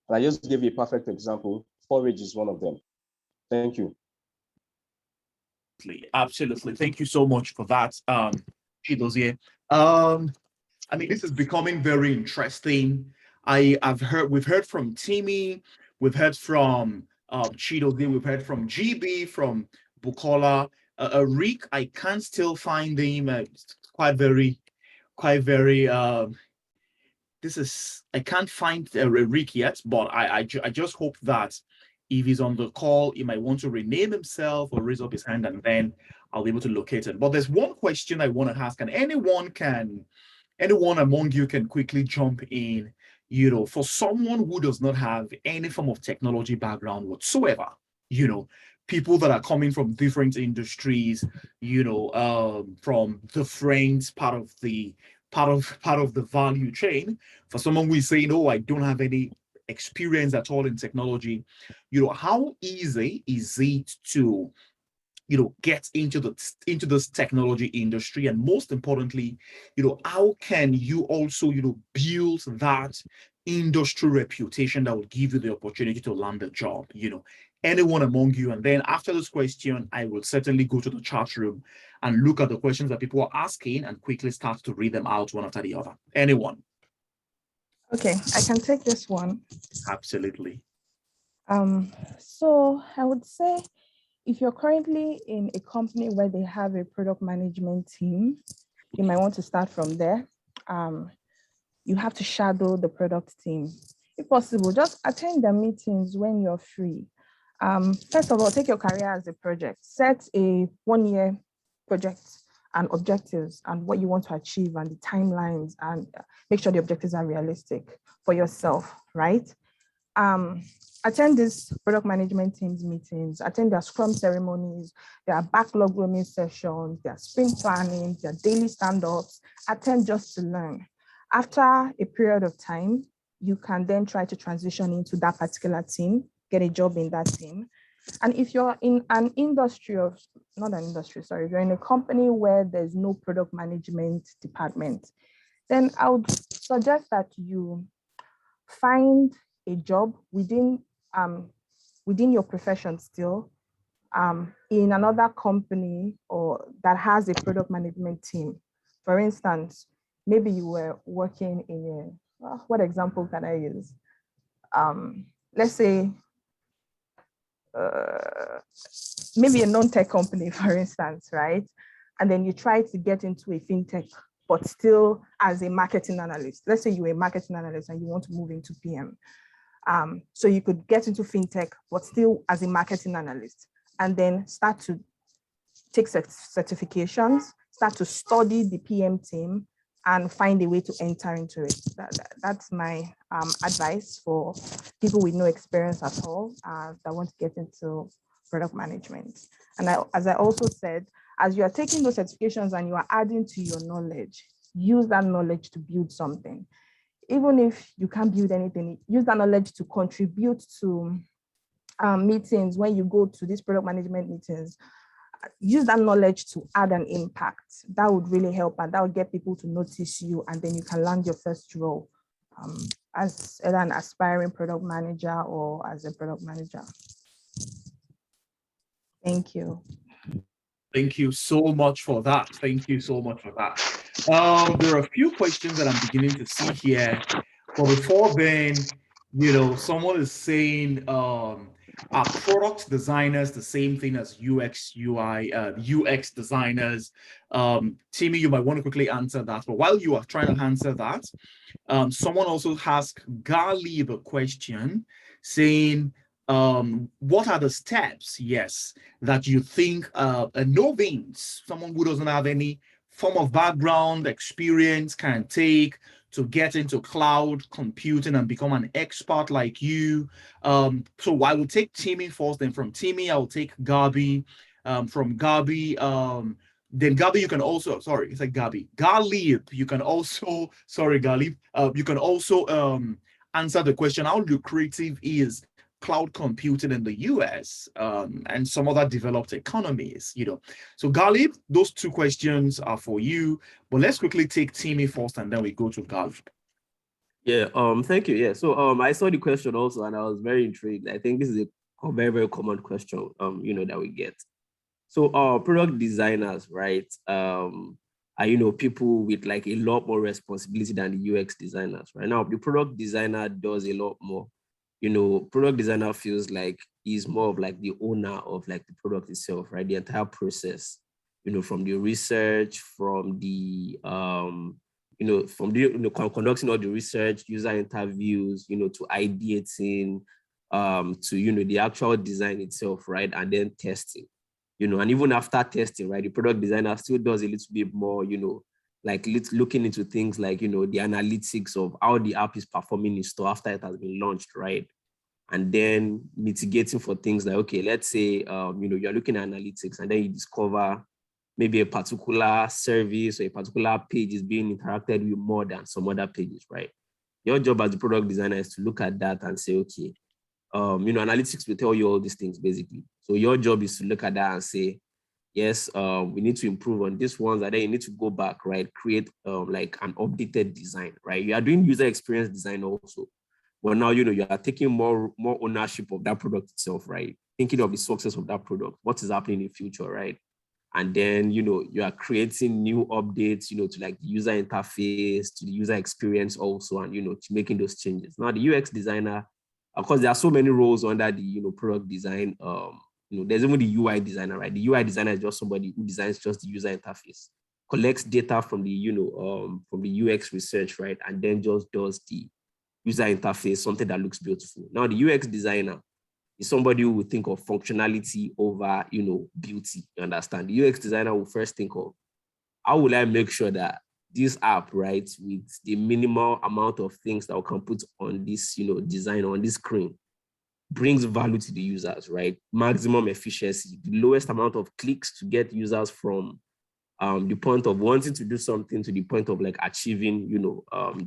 And I just gave you a perfect example. Forage is one of them. Thank you. Absolutely. Thank you so much for that, Chidozie. I mean, this is becoming very interesting. We've heard from Timmy, we've heard from Chidozie, we've heard from GB, from Bukola. Rick, I can't still find him. I can't find Rick yet, but I just hope that if he's on the call, he might want to rename himself or raise up his hand, and then I'll be able to locate it. But there's one question I want to ask, and anyone among you can quickly jump in. You know, for someone who does not have any form of technology background whatsoever, you know, people that are coming from different industries, you know, from different part of the value chain. For someone who is saying, oh, I don't have any experience at all in technology, you know, how easy is it to, you know, get into this technology industry? And most importantly, you know, how can you also, you know, build that industry reputation that will give you the opportunity to land a job? You know, anyone among you? And then after this question, I will certainly go to the chat room and look at the questions that people are asking and quickly start to read them out one after the other. Anyone? Okay, I can take this one. Absolutely. So I would say, if you're currently in a company where they have a product management team, you might want to start from there. You have to shadow the product team. If possible, just attend the meetings when you're free. First of all, take your career as a project. Set a 1-year project and objectives and what you want to achieve and the timelines, and make sure the objectives are realistic for yourself, right? Attend these product management teams meetings, attend their scrum ceremonies, their backlog roaming sessions, their sprint planning, their daily stand-ups. Attend just to learn. After a period of time, you can then try to transition into that particular team, get a job in that team. And if you're in an industry of, not an industry, sorry, if you're in a company where there's no product management department, then I would suggest that you find a job within your profession still, in another company or that has a product management team. For instance, maybe you were working in what example can I use? Let's say maybe a non-tech company, for instance, right? And then you try to get into a fintech, but still as a marketing analyst. Let's say you're a marketing analyst and you want to move into PM. So you could get into fintech, but still as a marketing analyst, and then start to take certifications, start to study the PM team, and find a way to enter into it. That's my advice for people with no experience at all that want to get into product management. And as I also said, as you are taking those certifications and you are adding to your knowledge, use that knowledge to build something. even if you can't build anything, use that knowledge to contribute to meetings. When you go to these product management meetings, use that knowledge to add an impact. That would really help, and that would get people to notice you, and then you can land your first role as either an aspiring product manager or as a product manager. Thank you. Thank you so much for that. Thank you so much for that. There are a few questions that I'm beginning to see here. But before then, someone is saying, are product designers the same thing as UX, UI, UX designers? Timmy, you might want to quickly answer that. But while you are trying to answer that, someone also asked Ghalib a question saying, what are the steps, yes, that you think a novice, someone who doesn't have any form of background, experience, can take to get into cloud computing and become an expert like you? So I will take Timmy first, then from Timmy, I'll take Gabi. From Gabi, then Gabi, you can also, sorry, it's like Gabi. Ghalib, you can also, sorry, Ghalib, you can also answer the question, how lucrative is cloud computing in the US and some other developed economies, So Ghalib, those two questions are for you, but let's quickly take Timmy first and then we go to Ghalib. Yeah, thank you. Yeah, so I saw the question also and I was very intrigued. I think this is a very, very common question, that we get. So product designers, right, are, people with like a lot more responsibility than the UX designers. Right now, the product designer does a lot more. Product designer feels like he's more of like the owner of like the product itself, right? The entire process, from the research, from the, conducting all the research, user interviews, to ideating, to, the actual design itself, right? And then testing, and even after testing, right? The product designer still does a little bit more, like looking into things like, the analytics of how the app is performing in store after it has been launched, right? And then mitigating for things like, okay, let's say, you're looking at analytics and then you discover maybe a particular service or a particular page is being interacted with more than some other pages, right? Your job as a product designer is to look at that and say, okay, analytics will tell you all these things basically. So your job is to look at that and say, yes, we need to improve on this one, and then you need to go back, right? Create like an updated design, right? You are doing user experience design also. But now, you are taking more ownership of that product itself, right? Thinking of the success of that product, what is happening in the future, right? And then, you are creating new updates, to like the user interface, to the user experience also, and, to making those changes. Now, the UX designer, of course, there are so many roles under the, product design. There's even the UI designer, right? The UI designer is just somebody who designs just the user interface, collects data from the, from the UX research, right? And then just does the user interface, something that looks beautiful. Now, the UX designer is somebody who will think of functionality over, beauty, you understand? The UX designer will first think of, how will I make sure that this app, right, with the minimal amount of things that we can put on this, design on this screen, brings value to the users, right? Maximum efficiency, the lowest amount of clicks to get users from the point of wanting to do something to the point of like achieving,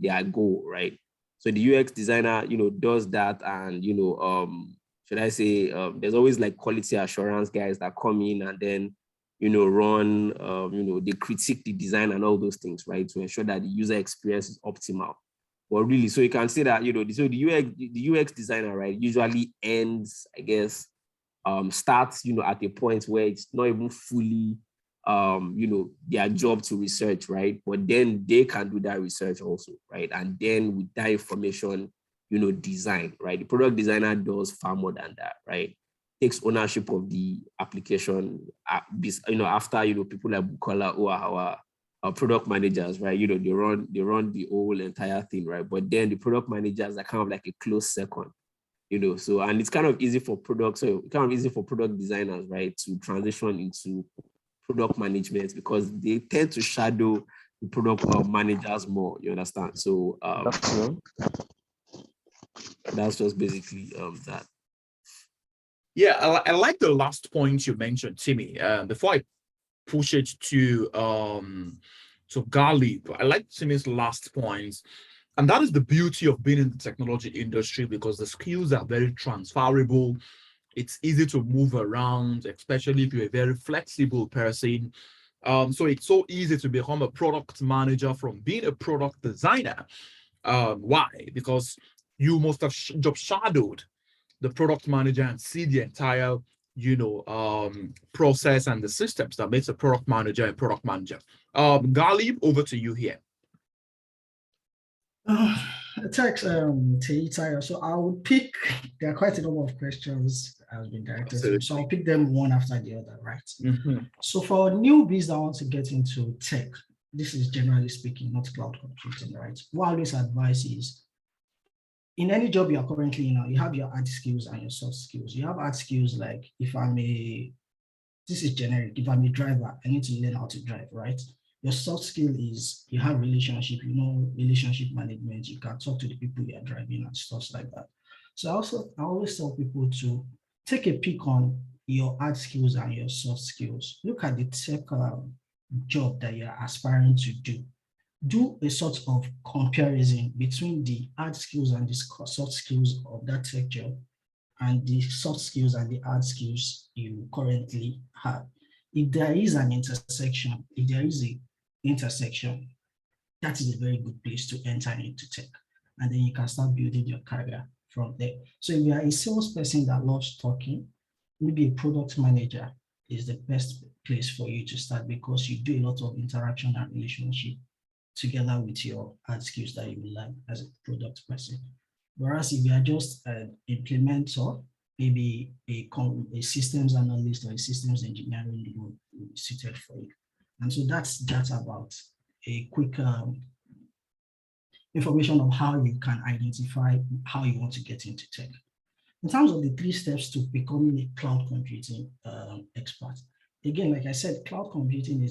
their goal, right? So the UX designer, does that, and, should I say, there's always like quality assurance guys that come in and then, run, they critique the design and all those things, right? To ensure that the user experience is optimal. But really, so you can say that, so the UX designer, right, usually ends, I guess, starts, at a point where it's not even fully, their job to research, right? But then they can do that research also, right? And then with that information, design, right? The product designer does far more than that, right? Takes ownership of the application, after, people like Bukola who are our product managers, right? They run the whole entire thing, right? But then the product managers are kind of like a close second, so, and it's kind of easy for product designers, right, to transition into product management because they tend to shadow the product managers more, you understand? So that's just basically that. Yeah, I like the last point you mentioned, Timmy. Before I push it to Ghalib, I like Timmy's last point And that is the beauty of being in the technology industry, because the skills are very transferable. It's easy to move around, especially if you're a very flexible person. So it's so easy to become a product manager from being a product designer. Why? Because you must have job shadowed the product manager and see the entire, process and the systems that makes a product manager a product manager. Ghalib, over to you here. Thanks, Teita. So I would pick, there are quite a number of questions that have been directed to me, so I'll pick them one after the other, right? So for newbies that want to get into tech, this is generally speaking, not cloud computing, right? What I always advise is, in any job you are currently in now, you have your hard skills and your soft skills. You have hard skills like, this is generic, if I'm a driver, I need to learn how to drive, right? Your soft skill is you have relationship, relationship management, you can talk to the people you are driving and stuff like that. So I always tell people to take a peek on your hard skills and your soft skills. Look at the tech job that you're aspiring to do. Do a sort of comparison between the hard skills and the soft skills of that tech job and the soft skills and the hard skills you currently have. If there is an intersection, that is a very good place to enter into tech. And then you can start building your career from there. So if you are a salesperson that loves talking, maybe a product manager is the best place for you to start, because you do a lot of interaction and relationship together with your hard skills that you learn as a product person. Whereas if you are just an implementer, maybe a systems analyst or a systems engineering will be suited for you. And so that's about a quick information of how you can identify how you want to get into tech. In terms of the 3 steps to becoming a cloud computing expert, again, like I said, cloud computing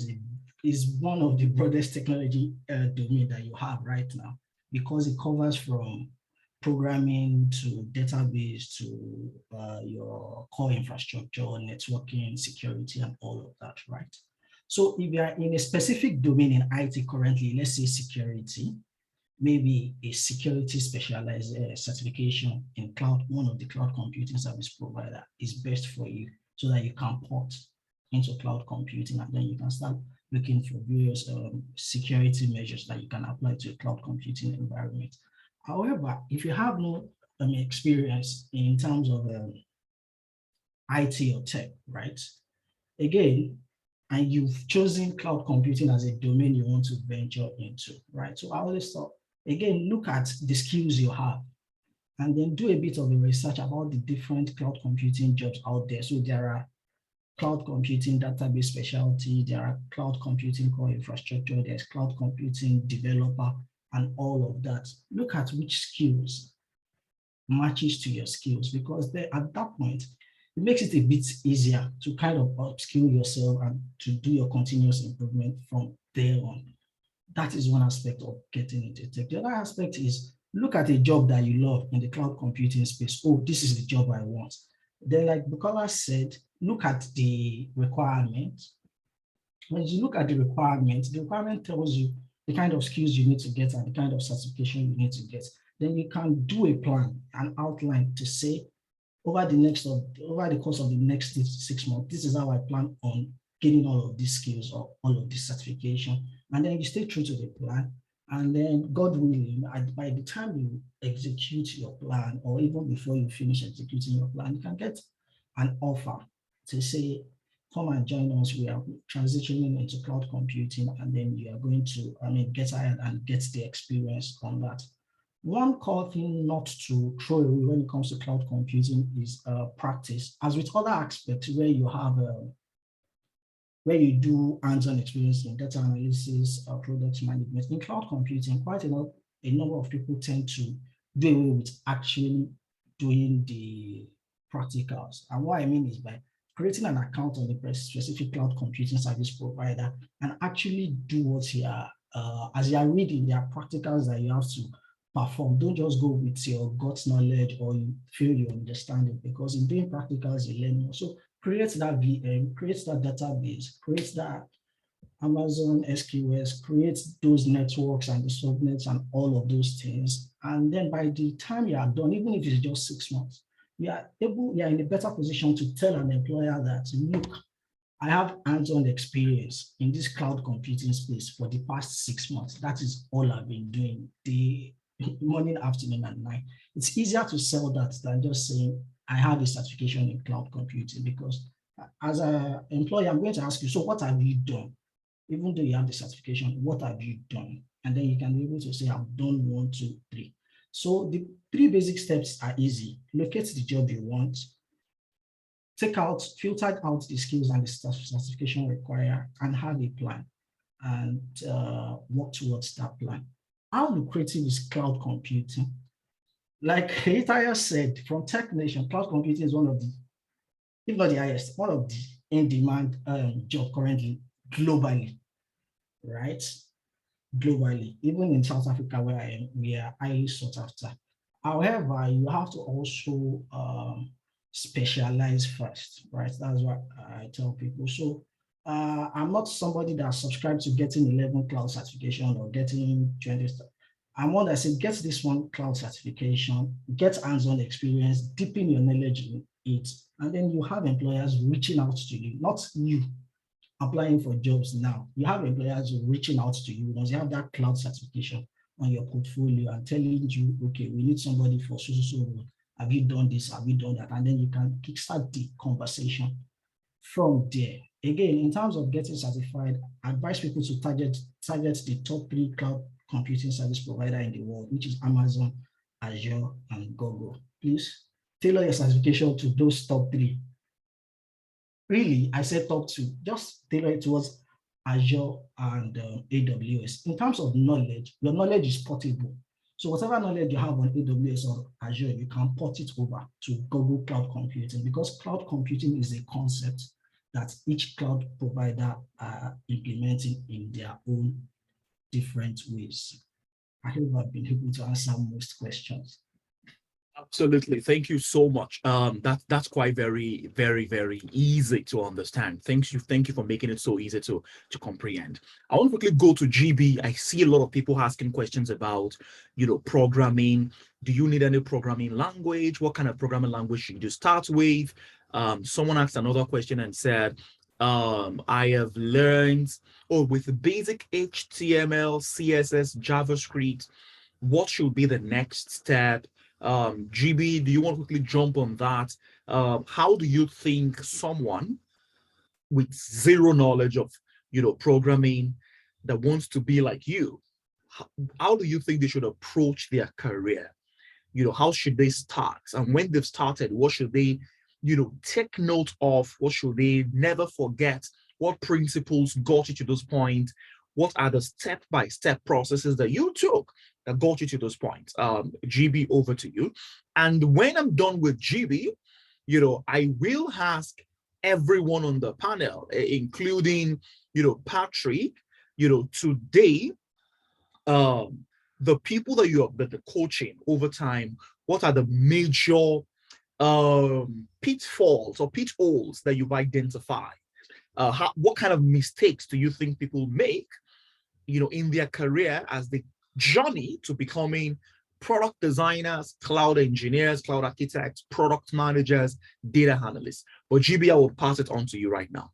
is one of the broadest technology domain that you have right now, because it covers from programming to database to your core infrastructure, networking, security, and all of that, right? So if you are in a specific domain in IT currently, let's say security, maybe a security specialized certification in cloud, one of the cloud computing service provider is best for you, so that you can port into cloud computing, and then you can start looking for various security measures that you can apply to a cloud computing environment. However, if you have no experience in terms of IT or tech, right? Again, and you've chosen cloud computing as a domain you want to venture into, right? So I always thought, again, look at the skills you have, and then do a bit of a research about the different cloud computing jobs out there. So there are cloud computing database specialty, there are cloud computing core infrastructure, there's cloud computing developer, and all of that. Look at which skills matches to your skills, because at that point, it makes it a bit easier to kind of upskill yourself and to do your continuous improvement from there on. That is one aspect of getting into tech. The other aspect is look at a job that you love in the cloud computing space. Oh, this is the job I want. Then, like Bukola said, look at the requirement. When you look at the requirement tells you the kind of skills you need to get and the kind of certification you need to get. Then you can do a plan, an outline to say, over the course of the next 6 months, this is how I plan on getting all of these skills or all of this certification. And then you stay true to the plan. And then, God willing, by the time you execute your plan, or even before you finish executing your plan, you can get an offer to say, come and join us. We are transitioning into cloud computing, and then you are going to, get hired and get the experience on that. One core thing not to throw away when it comes to cloud computing is practice. As with other aspects where you have where you do hands-on experience in data analysis, product management, in cloud computing, quite a number of people tend to do away with actually doing the practicals. And what I mean is by creating an account on the specific cloud computing service provider and actually do what you are, as you are reading, there are practicals that you have to perform. Don't just go with your gut knowledge or you feel you understand it, because in doing practicals, you learn more. So create that VM, create that database, create that Amazon SQS, create those networks and the subnets and all of those things. And then by the time you are done, even if it's just 6 months, you are in a better position to tell an employer that, look, I have hands-on experience in this cloud computing space for the past 6 months. That is all I've been doing, the morning, afternoon, and night. It's easier to sell that than just saying, I have a certification in cloud computing, because as an employer, I'm going to ask you, so what have you done? Even though you have the certification, what have you done? And then you can be able to say, I've done 1, 2, 3. So the 3 basic steps are easy. Locate the job you want, filter out the skills and the certification required, and have a plan and work towards that plan. How lucrative is cloud computing? Like Hitaya said, from Tech Nation, cloud computing is one of the, if not the highest, one of the in-demand job currently globally, right? Globally, even in South Africa where I am, we are highly sought after. However, you have to also specialize first, right? That's what I tell people. So I'm not somebody that subscribes to getting 11 cloud certification or getting 20. I'm one that said, get this one cloud certification, get hands-on experience, deepen your knowledge in it, and then you have employers reaching out to you, not you applying for jobs now. You have employers reaching out to you because you have that cloud certification on your portfolio and telling you, okay, we need somebody for so role. Have you done this? Have you done that? And then you can kickstart the conversation from there. Again, in terms of getting certified, I advise people to target the top 3 cloud computing service provider in the world, which is Amazon, Azure, and Google. Please tailor your certification to those top 3. Really, I said top 2, just tailor it towards Azure and AWS. In terms of knowledge, your knowledge is portable. So whatever knowledge you have on AWS or Azure, you can port it over to Google Cloud Computing, because cloud computing is a concept that each cloud provider are implementing in their own different ways. I hope I've been able to answer most questions. Absolutely. Thank you so much. That's quite very, very, very easy to understand. Thank you for making it so easy to comprehend. I want to quickly go to GB. I see a lot of people asking questions about, programming. Do you need any programming language? What kind of programming language should you start with? Someone asked another question and said, I have learned, with the basic HTML, CSS, JavaScript, what should be the next step? GB, do you want to quickly jump on that? How do you think someone with zero knowledge of, programming that wants to be like you, how do you think they should approach their career? How should they start? And when they've started, what should they, take note of? What should they never forget? What principles got you to this point? What are the step-by-step processes that you took that got you to this point? GB, over to you. And when I'm done with GB, I will ask everyone on the panel, including, Patrick, today, the people that you have been coaching over time, what are the major pitfalls or pitfalls that you've identified? What kind of mistakes do you think people make, in their career as they journey to becoming product designers, cloud engineers, cloud architects, product managers, data analysts? But GB, I will pass it on to you right now.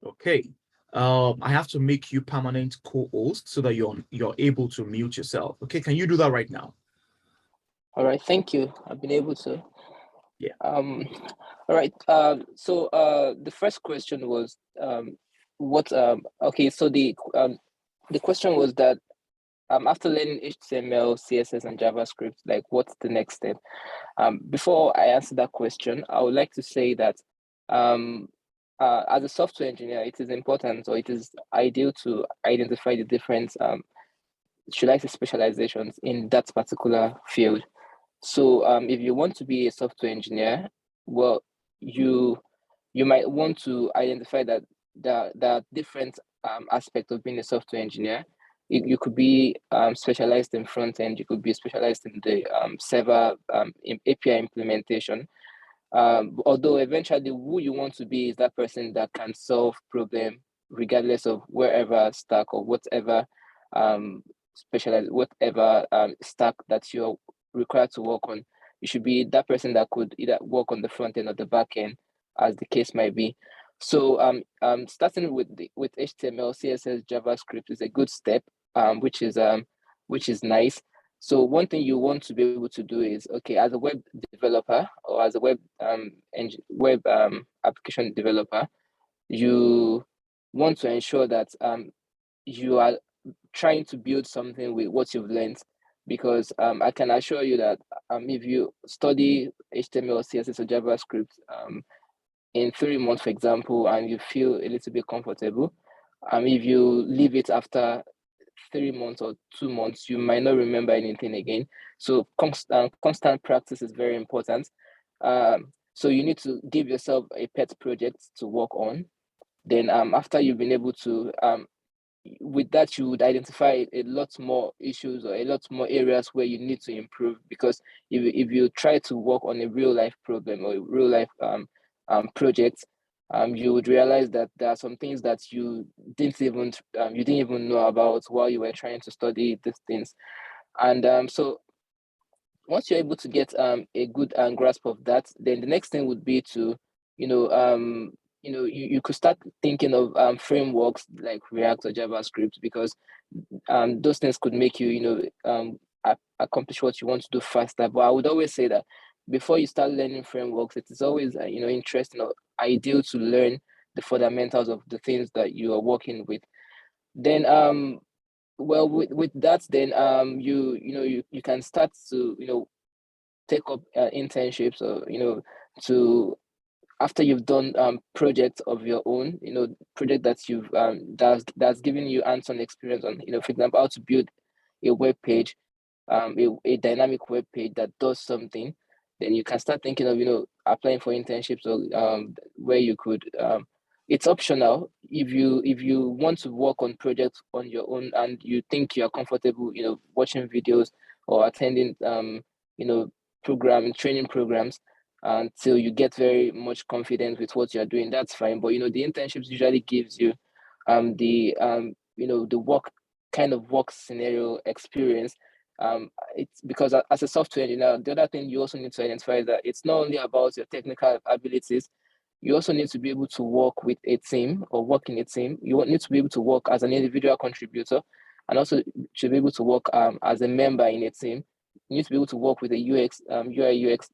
Okay. I have to make you permanent co-host so that you're able to mute yourself. Okay, can you do that right now? All right, thank you. I've been able to. Yeah. All right. So the first question was okay, so the question was that after learning HTML, CSS, and JavaScript, like what's the next step? Before I answer that question, I would like to say that as a software engineer, it is important, or it is ideal to identify the different should I say specializations in that particular field. So if you want to be a software engineer, well, you might want to identify that there are different aspects of being a software engineer. You could be specialized in front end, you could be specialized in the server API implementation. Although eventually who you want to be is that person that can solve problem regardless of wherever stack or whatever specialized, whatever stack that you're required to work on. You should be that person that could either work on the front end or the back end, as the case might be. So starting with HTML, CSS, JavaScript is a good step, which is nice. So one thing you want to be able to do is, okay, as a web developer or as a web application developer, you want to ensure that you are trying to build something with what you've learned, because I can assure you that if you study HTML, CSS, or JavaScript in 3 months, for example, and you feel a little bit comfortable, if you leave it after 3 months or 2 months, you might not remember anything again. So constant practice is very important. So you need to give yourself a pet project to work on. Then after you've been able to, with that, you would identify a lot more issues or a lot more areas where you need to improve, because if you try to work on a real life problem or a real life project, you would realize that there are some things that you didn't even know about while you were trying to study these things. And so once you're able to get a good grasp of that, then the next thing would be to, you could start thinking of frameworks like React or JavaScript, because those things could make you, accomplish what you want to do faster. But I would always say that before you start learning frameworks, it is always, interesting or ideal to learn the fundamentals of the things that you are working with. Then, well, with that, then you can start to take up internships, or to, after you've done projects of your own, project that you've that's given you hands-on experience on, for example, how to build a web page, a dynamic web page that does something. Then you can start thinking of applying for internships, or where you could, it's optional. If you want to work on projects on your own and you think you're comfortable watching videos or attending training programs until you get very much confident with what you're doing, that's fine. But the internships usually gives you the work scenario experience. It's because as a software engineer, the other thing you also need to identify is that it's not only about your technical abilities. You also need to be able to work with a team or work in a team. You need to be able to work as an individual contributor, and also should be able to work as a member in a team. You need to be able to work with a UI UX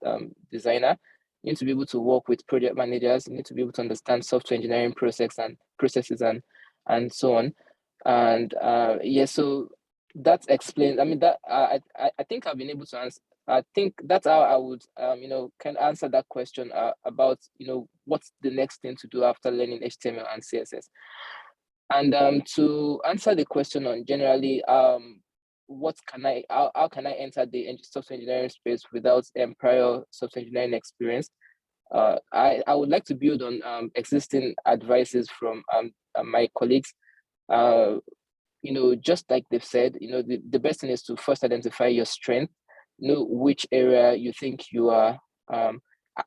designer. You need to be able to work with project managers. You need to be able to understand software engineering processes and so on. And so that's explained. I mean, that I think I've been able to answer. I think that's how I would can answer that question about what's the next thing to do after learning HTML and CSS. And to answer the question on generally how can I enter the software engineering space without prior software engineering experience? I would like to build on existing advices from my colleagues. Just like they've said, the best thing is to first identify your strength, know which area you think you are,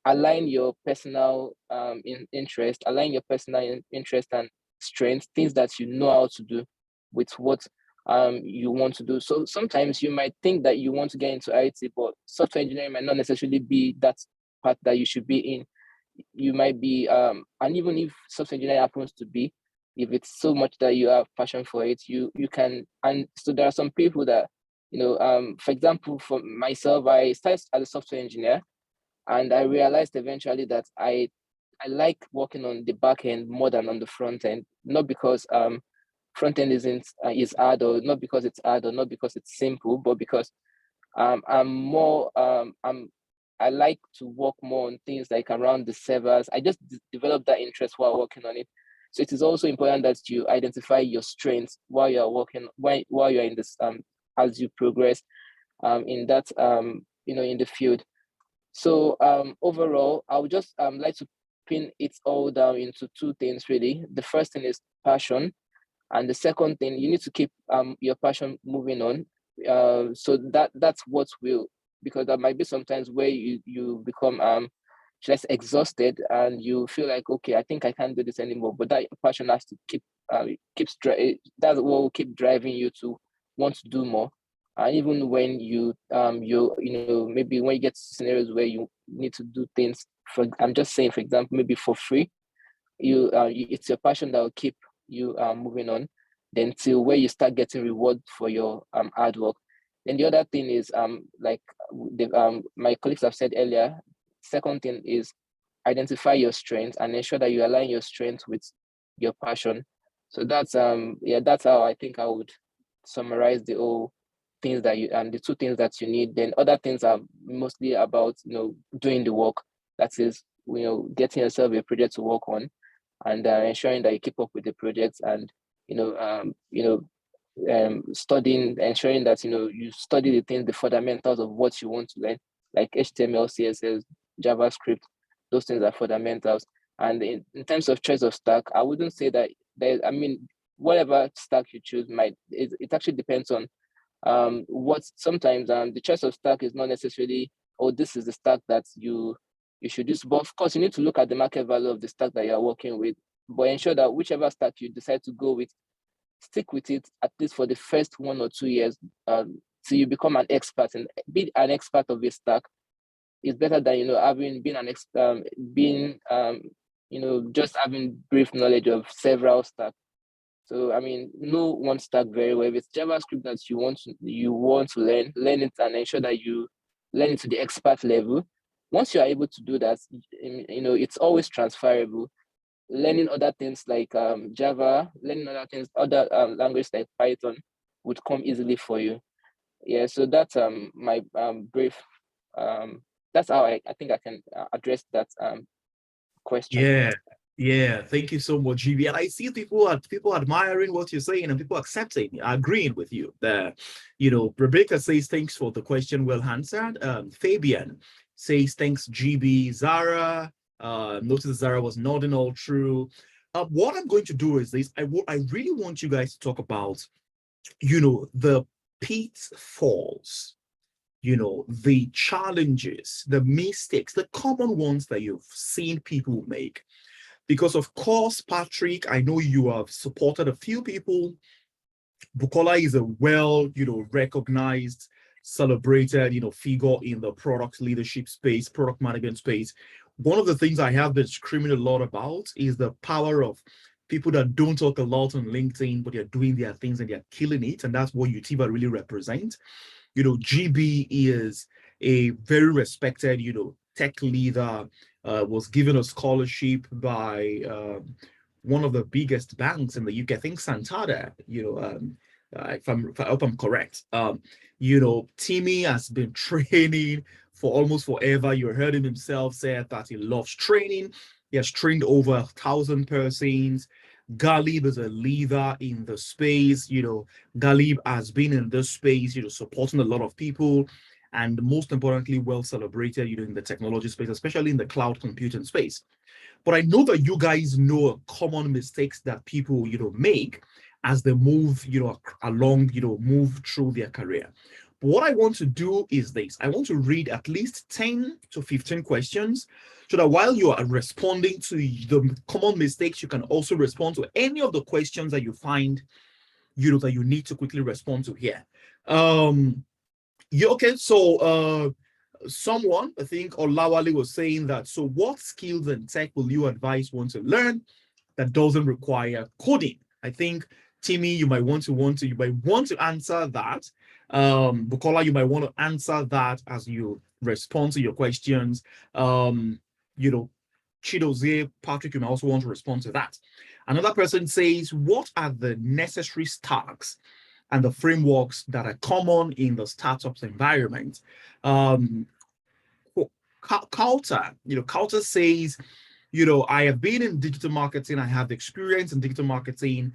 align your personal interest, and strength, things that you know how to do with what you want to do. So sometimes you might think that you want to get into IT, but software engineering might not necessarily be that part that you should be in. You might be, and even if software engineering happens to be, if it's so much that you have passion for it, you can. And so there are some people that, for example, for myself, I started as a software engineer, and I realized eventually that I like working on the back end more than on the front end, not because front end is hard, or not because it's hard, or not because it's simple, but because I like to work more on things like around the servers. I just developed that interest while working on it. So it is also important that you identify your strengths while you're working, while you're in this as you progress in that in the field. So overall, I would just like to pin it all down into two things really. The first thing is passion, And the second thing, you need to keep your passion moving on. So that's what will, because there might be sometimes where you become just exhausted and you feel like, okay, I think I can't do this anymore. But that passion has to that's what will keep driving you to want to do more. And even when you maybe when you get scenarios where you need to do things I'm just saying, for example, maybe for free, it's your passion that will keep you moving on then till where you start getting reward for your hard work. Then the other thing is like my colleagues have said earlier, second thing is identify your strengths and ensure that you align your strengths with your passion. So that's that's how I think I would summarize the whole things that you and the two things that you need. Then other things are mostly about doing the work. That is getting yourself a project to work on and ensuring that you keep up with the projects and studying, ensuring that you study the things, the fundamentals of what you want to learn, like HTML, CSS, JavaScript. Those things are fundamentals. And in terms of choice of stack, I wouldn't say that whatever stack you choose it actually depends on what sometimes the choice of stack is not necessarily, oh, this is the stack that you should use. But of course, you need to look at the market value of the stack that you're working with, but ensure that whichever stack you decide to go with, stick with it at least for the first 1 or 2 years till you become an expert. And be an expert of a stack is better than just having brief knowledge of several stacks. So know one stack very well. If it's JavaScript that you want to learn it and ensure that you learn it to the expert level. Once you are able to do that, it's always transferable. Learning other things like Java, learning other languages like Python would come easily for you. Yeah, so that's my brief. That's how I think I can address that question. Yeah, thank you so much, GB. And I see people admiring what you're saying and people accepting, agreeing with you. Rebecca says thanks for the question, well answered. Fabian says thanks, GB. Zara, notice Zara was nodding all through. What I'm going to do is this. I really want you guys to talk about, the pitfalls, the challenges, the mistakes, the common ones that you've seen people make. Because of course, Patrick, I know you have supported a few people. Bukola is a recognized, celebrated, figure in the product leadership space, product management space. One of the things I have been screaming a lot about is the power of people that don't talk a lot on LinkedIn, but they're doing their things and they're killing it. And that's what Utiva really represents. GB is a very respected, tech leader, was given a scholarship by one of the biggest banks in the UK, I think Santander, I hope I'm correct. Timmy has been training for almost forever. You heard him himself say that he loves training. He has trained over 1,000 persons. Ghalib is a leader in the space. Ghalib has been in this space, supporting a lot of people. And most importantly, well celebrated, in the technology space, especially in the cloud computing space. But I know that you guys know common mistakes that people, make as they move, along, move through their career. But what I want to do is this. I want to read at least 10 to 15 questions so that while you are responding to the common mistakes, you can also respond to any of the questions that you find, that you need to quickly respond to here. Okay, so someone, I think Olawale was saying that, so what skills and tech will you advise one to learn that doesn't require coding? I think, Timmy, you might want to answer that. Bukola, you might want to answer that as you respond to your questions. Chidozie, Patrick, you might also want to respond to that. Another person says, what are the necessary stacks and the frameworks that are common in the startups environment? Coulter says, You know, I have been in digital marketing. I have experience in digital marketing.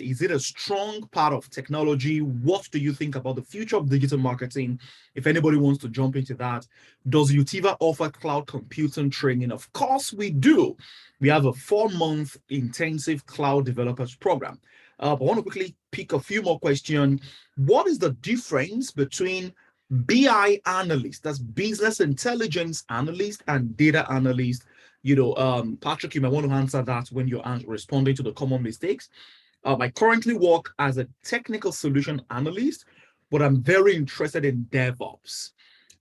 Is it a strong part of technology? What do you think about the future of digital marketing? If anybody wants to jump into that, does Utiva offer cloud computing training? Of course we do. We have a 4-month intensive cloud developers program. I want to quickly pick a few more questions. What is the difference between BI analyst, that's business intelligence analyst, and data analyst? You know, Patrick, you might want to answer that when you're responding to the common mistakes. I currently work as a technical solution analyst, but I'm very interested in DevOps.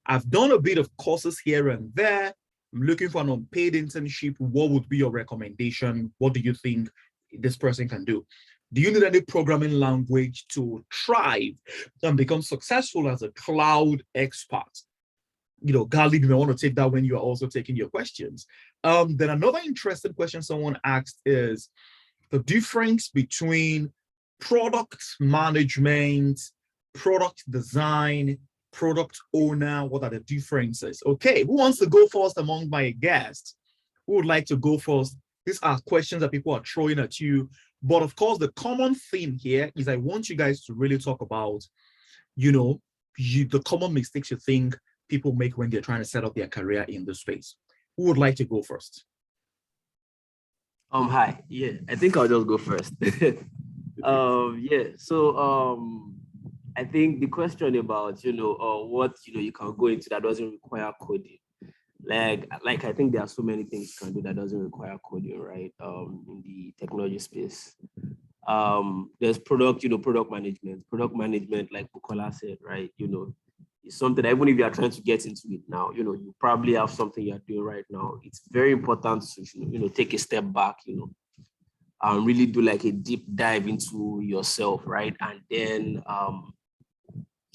I've done a bit of courses here and there. I'm looking for an unpaid internship. What would be your recommendation? What do you think this person can do? Do you need any programming language to thrive and become successful as a cloud expert? You know, Ghalib, you may want to take that when you are also taking your questions. Then another interesting question someone asked is the difference between product management, product design, product owner. What are the differences? Okay, who wants to go first among my guests? Who would like to go first? These are questions that people are throwing at you. But of course, the common theme here is I want you guys to really talk about, you know, the common mistakes you think people make when they're trying to set up their career in this space. Who would like to go first? Hi. Yeah, I think I'll just go first. I think the question about, what, you can go into that doesn't require coding. Like I think there are so many things you can do that doesn't require coding, right? In the technology space. There's product management. Product management, like Bukola said, right? It's something that even if you are trying to get into it now, you probably have something you're doing right now. It's very important to, take a step back, really do like a deep dive into yourself, right? And then,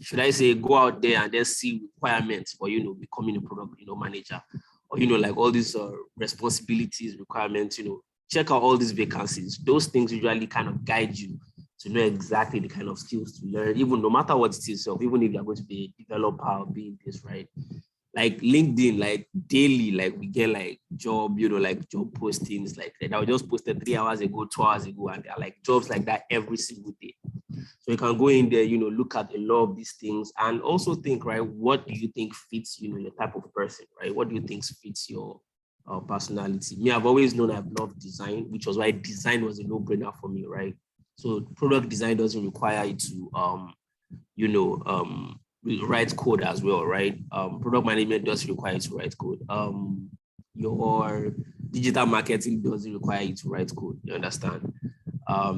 should I say, go out there and then see requirements for, becoming a product, manager, or, like all these responsibilities, requirements, check out all these vacancies. Those things usually kind of guide you to know exactly the kind of skills to learn, even no matter what it is, so even if you're going to be a developer or being this, right? Like LinkedIn, like daily, like we get like job, like job postings like that. I just posted 3 hours ago, 2 hours ago, and there are like jobs like that every single day. So you can go in there, look at a lot of these things and also think, right, what do you think fits, your type of person, right? What do you think fits your personality? Me, I've always known I've loved design, which was why design was a no-brainer for me, right? So product design doesn't require you to, write code as well, right? Product management does require you to write code. Your digital marketing doesn't require you to write code, you understand?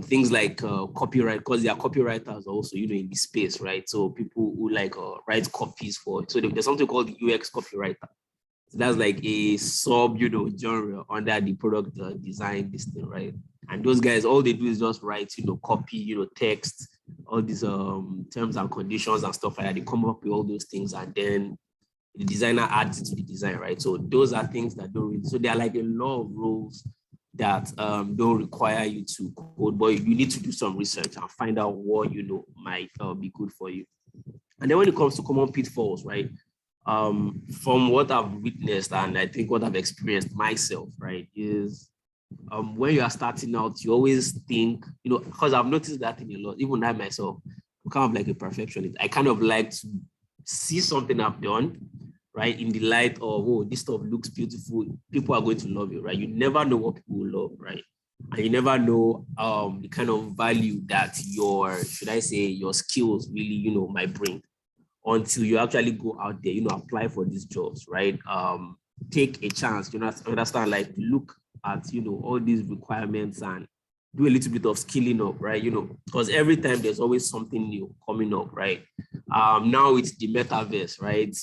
Things like copyright, because there are copywriters also, in this space, right? So people who like write copies for, so there's something called the UX copywriter. So that's like a sub, genre under the product design, this thing, right? And those guys, all they do is just write, copy, text, all these terms and conditions and stuff like that. They come up with all those things and then the designer adds it to the design, right? So those are things that don't really, so there are like a lot of roles that don't require you to code, but you need to do some research and find out what, might be good for you. And then when it comes to common pitfalls, right? From what I've witnessed and I think what I've experienced myself, right, is when you are starting out, you always think, because I've noticed that thing a lot, even I myself, I'm kind of like a perfectionist. I kind of like to see something I've done, right, in the light of, oh, this stuff looks beautiful. People are going to love it, right? You never know what people will love, right? And you never know the kind of value that your skills really, might bring until you actually go out there, apply for these jobs, right? Take a chance, understand, like look at, all these requirements and do a little bit of skilling up, right? Because every time there's always something new coming up, right? Now it's the metaverse, right?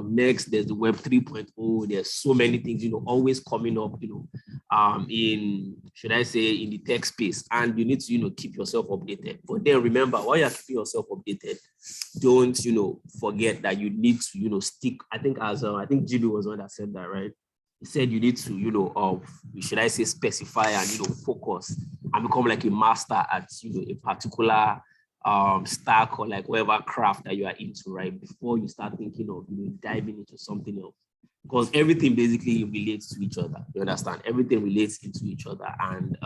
Next, there's the Web 3.0. There's so many things, always coming up, in, should I say, in the tech space. And you need to, keep yourself updated. But then remember, while you're keeping yourself updated, don't, forget that you need to, stick. I think Jidu was one that said that, right? He said you need to, should I say, specify and, focus and become like a master at, a particular stack or like whatever craft that you are into, right? Before you start thinking of, diving into something else. because everything basically relates to each other. You understand? Everything relates into each other. And,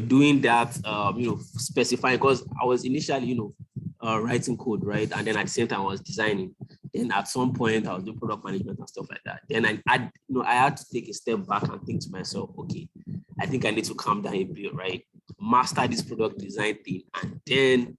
doing that, specifying, because I was initially, writing code, right? And then at the same time I was designing. Then at some point I was doing product management and stuff like that. Then I had to take a step back and think to myself, okay, I think I need to calm down a bit, right? Master this product design thing, and then,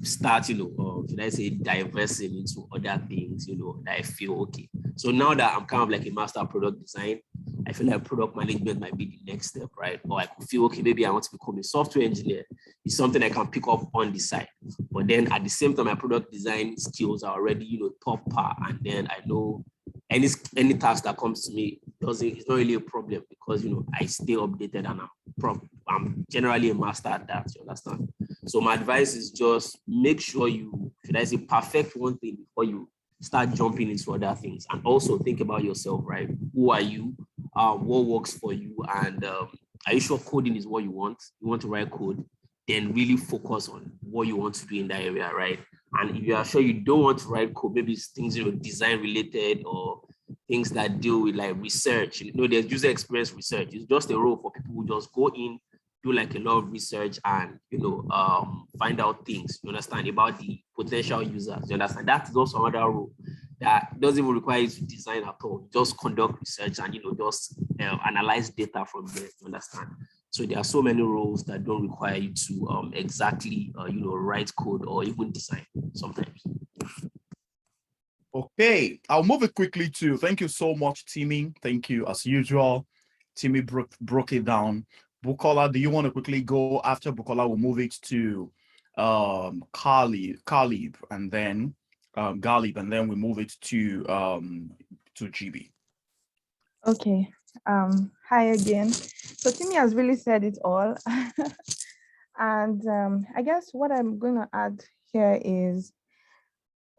start, should I say, diversing into other things, that I feel okay. So now that I'm kind of like a master of product design, I feel like product management might be the next step, right? Or I could feel, okay, maybe I want to become a software engineer. It's something I can pick up on the side. But then at the same time, my product design skills are already, top par. And then I know any task that comes to me it's not really a problem, because, I stay updated and I'm generally a master at that, you understand? So my advice is just make sure you, should I say, perfect one thing before you start jumping into other things. And also think about yourself, right? Who are you? What works for you? And are you sure coding is what you want? You want to write code? Then really focus on what you want to do in that area, right? And if you are sure you don't want to write code, maybe it's things, design related, or things that deal with like research. There's user experience research. It's just a role for people who just go in, do like a lot of research and, find out things, you understand, about the potential users, you understand? That is also another role that doesn't even require you to design at all. Just conduct research and, just analyze data from there, you understand? So there are so many roles that don't require you to exactly, write code or even design sometimes. Okay, I'll move it quickly too. Thank you so much, Timmy. Thank you as usual. Timmy broke it down. Bukola, do you want to quickly go? After Bukola, we'll move it to Ghalib, and then Ghalib, and then we move it to GB. Okay. Hi again. So Timmy has really said it all. And I guess what I'm going to add here is,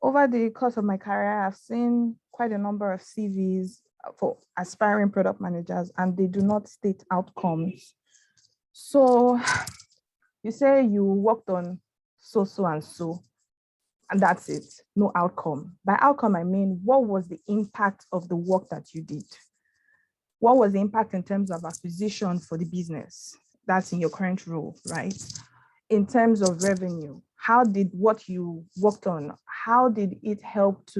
over the course of my career, I've seen quite a number of CVs for aspiring product managers, and they do not state outcomes. So you say you worked on so and so, and that's it, no outcome. By outcome, I mean, what was the impact of the work that you did? What was the impact in terms of acquisition for the business? That's in your current role, right? In terms of revenue, how did what you worked on, how did it help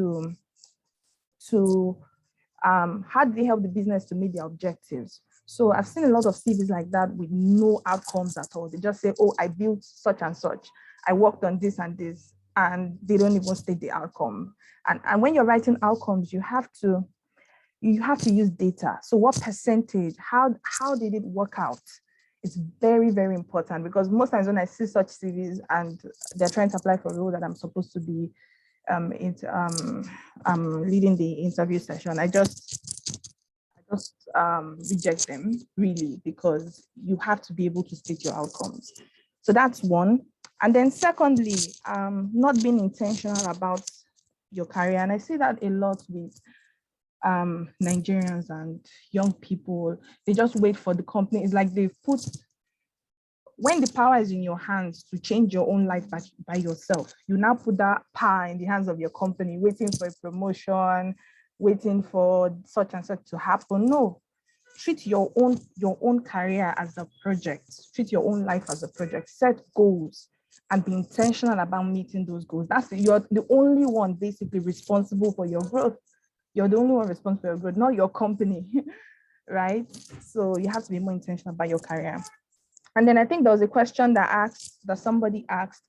how did it help the business to meet their objectives? So I've seen a lot of CVs like that with no outcomes at all. They just say, oh, I built such and such. I worked on this and this, and they don't even state the outcome. And when you're writing outcomes, you have to use data. So what percentage, how did it work out? It's very, very important, because most times when I see such CVs and they're trying to apply for a role that I'm supposed to be leading the interview session, I just reject them, really, because you have to be able to state your outcomes. So that's one. And then secondly, not being intentional about your career. And I see that a lot with Nigerians and young people. They just wait for the company. It's like they've put, when the power is in your hands to change your own life by yourself, you now put that power in the hands of your company, waiting for a promotion, waiting for such and such to happen. No, treat your own career as a project. Treat your own life as a project. Set goals and be intentional about meeting those goals. You're the only one basically responsible for your growth. You're the only one responsible for your growth, not your company, right? So you have to be more intentional about your career. And then I think there was a question that somebody asked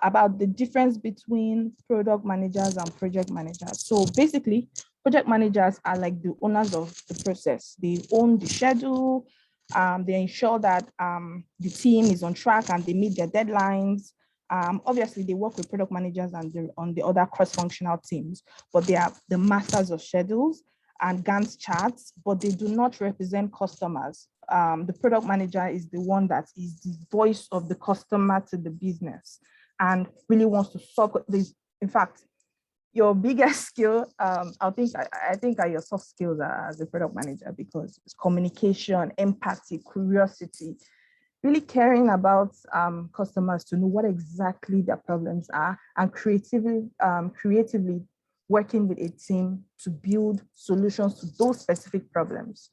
about the difference between product managers and project managers. So basically, project managers are like the owners of the process. They own the schedule. They ensure that the team is on track and they meet their deadlines. Obviously, they work with product managers and on the other cross-functional teams, but they are the masters of schedules and Gantt charts, but they do not represent customers. The product manager is the one that is the voice of the customer to the business and really wants to solve this. In fact, your biggest skill, I think are your soft skills as a product manager, because it's communication, empathy, curiosity, really caring about customers to know what exactly their problems are, and creatively working with a team to build solutions to those specific problems.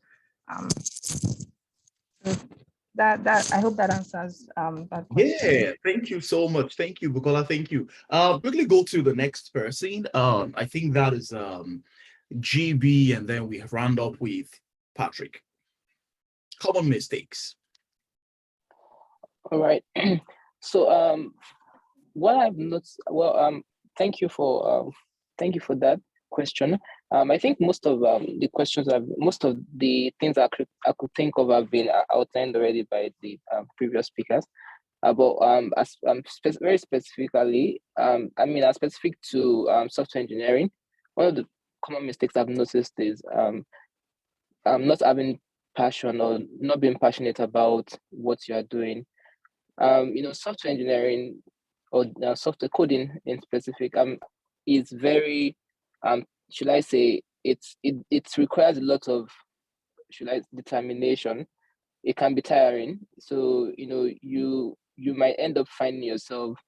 That I hope that answers that question. Yeah, thank you so much. Thank you, Bukola. Thank you. Quickly go to the next person. I think that is GB, and then we have round up with Patrick. Common mistakes. All right. So what I've noticed, thank you for that question. I think most of the questions most of the things I could think of have been outlined already by the previous speakers. But very specifically, as specific to software engineering, one of the common mistakes I've noticed is not having passion or not being passionate about what you are doing. Software engineering or software coding in specific is very should I say it requires a lot of determination. It can be tiring, so you might end up finding yourself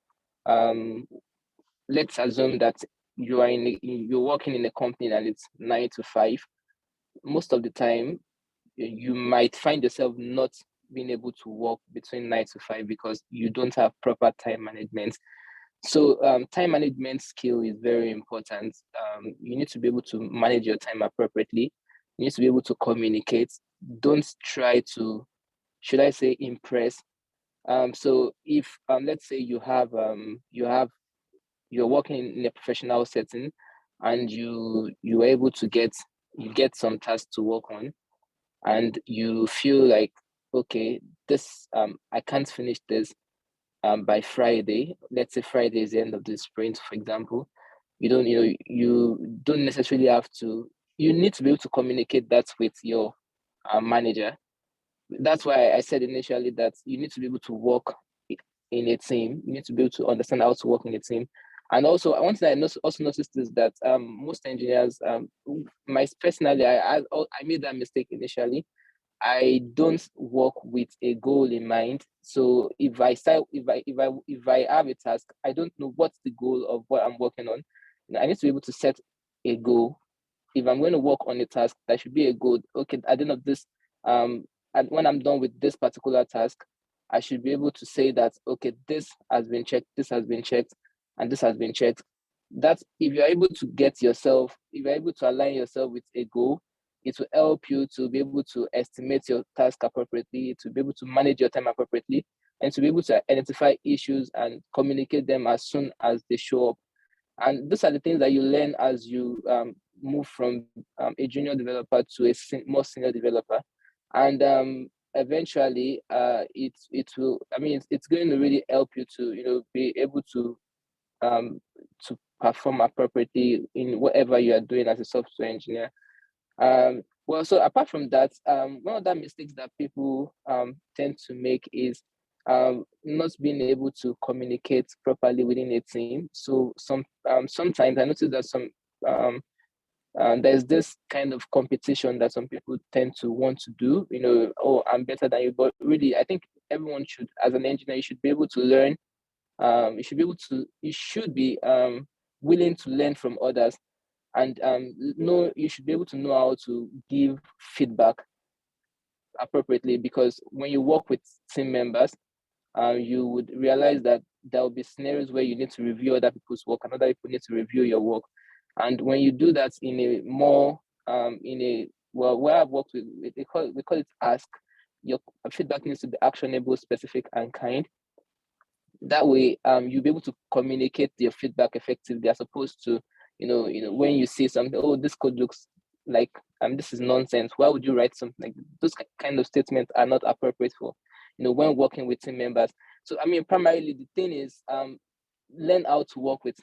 let's assume that you're working in a company and it's 9 to 5. Most of the time you might find yourself not being able to work between 9 to 5 because you don't have proper time management. So time management skill is very important. You need to be able to manage your time appropriately. You need to be able to communicate. Don't try to, should I say, impress. So if let's say you're working in a professional setting and you're able to get some tasks to work on, and you feel like, okay, this I can't finish this by Friday. Let's say Friday is the end of the sprint, for example. You don't necessarily have to. You need to be able to communicate that with your manager. That's why I said initially that you need to be able to work in a team. You need to be able to understand how to work in a team. And also, one thing I also noticed is that most engineers, personally, I made that mistake initially. I don't work with a goal in mind. So if I have a task, I don't know what's the goal of what I'm working on. I need to be able to set a goal. If I'm going to work on a task, there should be a goal. Okay, at the end of this, and when I'm done with this particular task, I should be able to say that, okay, this has been checked, this has been checked, and this has been checked. That's if you're able to align yourself with a goal, it will help you to be able to estimate your task appropriately, to be able to manage your time appropriately, and to be able to identify issues and communicate them as soon as they show up. And those are the things that you learn as you move from a junior developer to a more senior developer. And eventually, it will. It's going to really help you to be able to perform appropriately in whatever you are doing as a software engineer. So apart from that, one of the mistakes that people tend to make is not being able to communicate properly within a team. So sometimes I notice that there's this kind of competition that some people tend to want to do. Oh, I'm better than you. But really, I think everyone should, as an engineer, you should be able to learn. You should be willing to learn from others. And you should be able to know how to give feedback appropriately, because when you work with team members, you would realize that there will be scenarios where you need to review other people's work and other people need to review your work. And when you do that in a more where I've worked with, we call it ask. Your feedback needs to be actionable, specific, and kind. That way, you'll be able to communicate your feedback effectively, as opposed to when you see something, oh, this code looks like this is nonsense. Why would you write something like those kind of statements are not appropriate for when working with team members. So primarily the thing is learn how to work with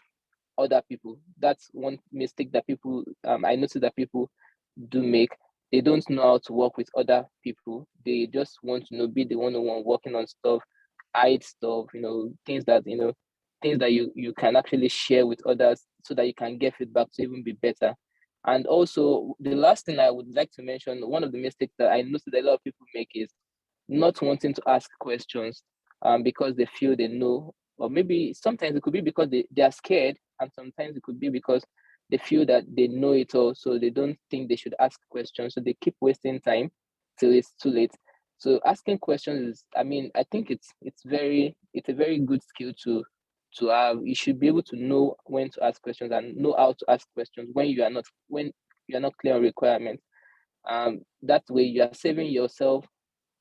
other people. That's one mistake that people I notice that people do make. They don't know how to work with other people. They just want to be the one working on stuff, hide stuff, things that you can actually share with others so that you can get feedback to even be better. And also, the last thing I would like to mention, one of the mistakes that I noticed a lot of people make is not wanting to ask questions because they feel they know, or maybe sometimes it could be because they are scared, and sometimes it could be because they feel that they know it all, so they don't think they should ask questions. So they keep wasting time till it's too late. So asking questions is, I mean, I think it's a very good skill to have. You should be able to know when to ask questions and know how to ask questions when you are not clear on requirements. That way you are saving yourself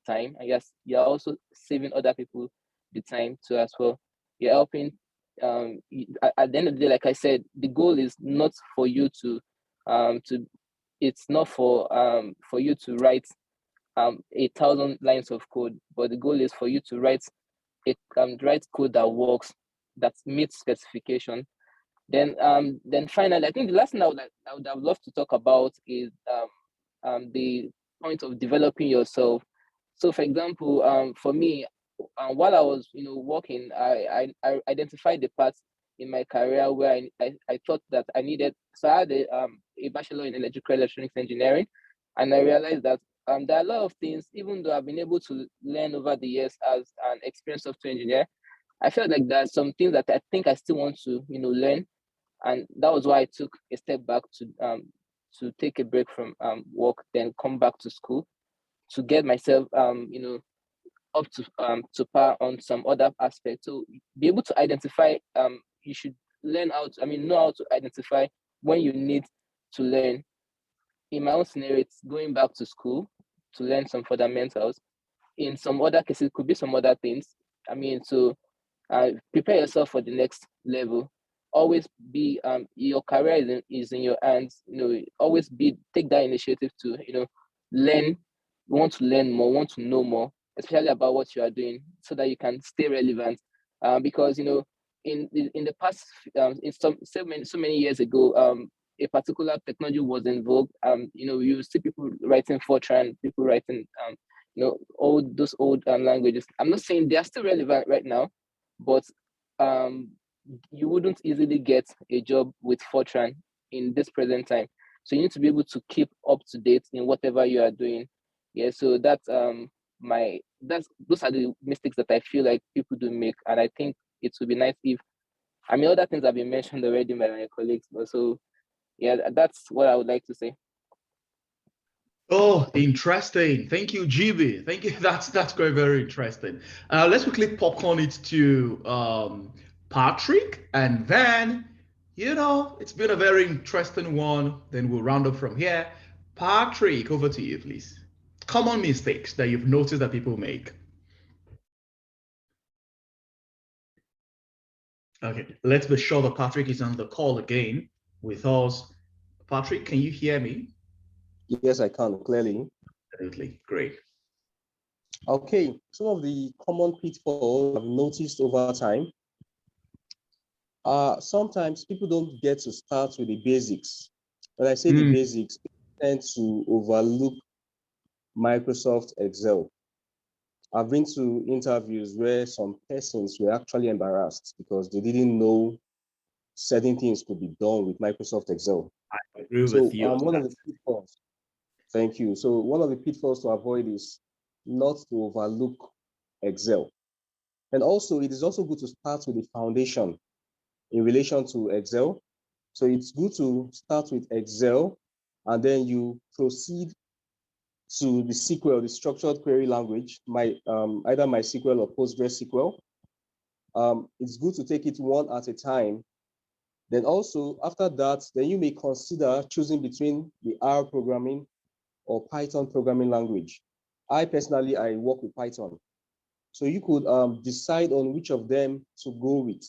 time, and yes, you're also saving other people the time too as well. You're helping. At the end of the day, like I said, the goal is not for you to it's not for you to write 1,000 lines of code, but the goal is for you to write write code that works, that meets specification. Then finally, I think the last thing I would have loved to talk about is the point of developing yourself. So, for example, for me, while I was working, I identified the parts in my career where I thought that I needed. So I had a bachelor in electrical electronics engineering, and I realized that there are a lot of things, even though I've been able to learn over the years as an experienced software engineer, I felt like there are some things that I think I still want to learn, and that was why I took a step back to take a break from work, then come back to school to get myself up to par on some other aspects. So be able to identify, you should learn how to, know how to identify when you need to learn. In my own scenario, it's going back to school to learn some fundamentals. In some other cases, it could be some other things. So prepare yourself for the next level. Always be your career is in your hands. Always take that initiative to learn. Want to learn more, want to know more, especially about what you are doing, so that you can stay relevant. Because in the past, in so many years ago, a particular technology was in vogue. You see people writing Fortran, people writing all those old languages. I'm not saying they are still relevant right now, but you wouldn't easily get a job with Fortran in this present time. So you need to be able to keep up to date in whatever you are doing. Yeah, so that's those are the mistakes that I feel like people do make, and I think it would be nice if other things have been mentioned already by my colleagues, but so yeah, that's what I would like to say. Oh, interesting. Thank you, GB. Thank you. That's very, very interesting. Let's quickly popcorn it to Patrick, and then it's been a very interesting one. Then we'll round up from here. Patrick, over to you, please. Common mistakes that you've noticed that people make. Okay, let's be sure that Patrick is on the call again with us. Patrick, can you hear me? Yes, I can, clearly. Absolutely, great. Okay, some of the common pitfalls I've noticed over time. Sometimes people don't get to start with the basics. When I say the basics, people tend to overlook Microsoft Excel. I've been to interviews where some persons were actually embarrassed because they didn't know certain things could be done with Microsoft Excel. I agree with you. One of the pitfalls, thank you. So one of the pitfalls to avoid is not to overlook Excel. And also, it is also good to start with the foundation in relation to Excel. So it's good to start with Excel, and then you proceed to the SQL, the structured query language, either MySQL or PostgreSQL. It's good to take it one at a time. Then also, after that, then you may consider choosing between the R programming or Python programming language. I personally work with Python. So you could decide on which of them to go with.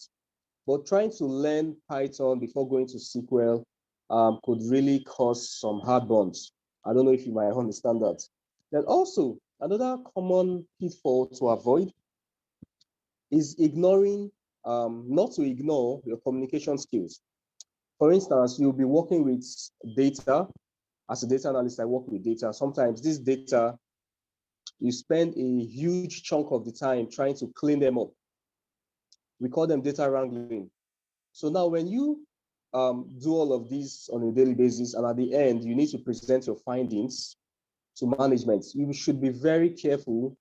But trying to learn Python before going to SQL could really cause some hard bonds. I don't know if you might understand that. Then also, another common pitfall to avoid is not to ignore your communication skills. For instance, you'll be working with data. As a data analyst, I work with data. Sometimes this data, you spend a huge chunk of the time trying to clean them up. We call them data wrangling. So now when you do all of this on a daily basis, and at the end, you need to present your findings to management, you should be very careful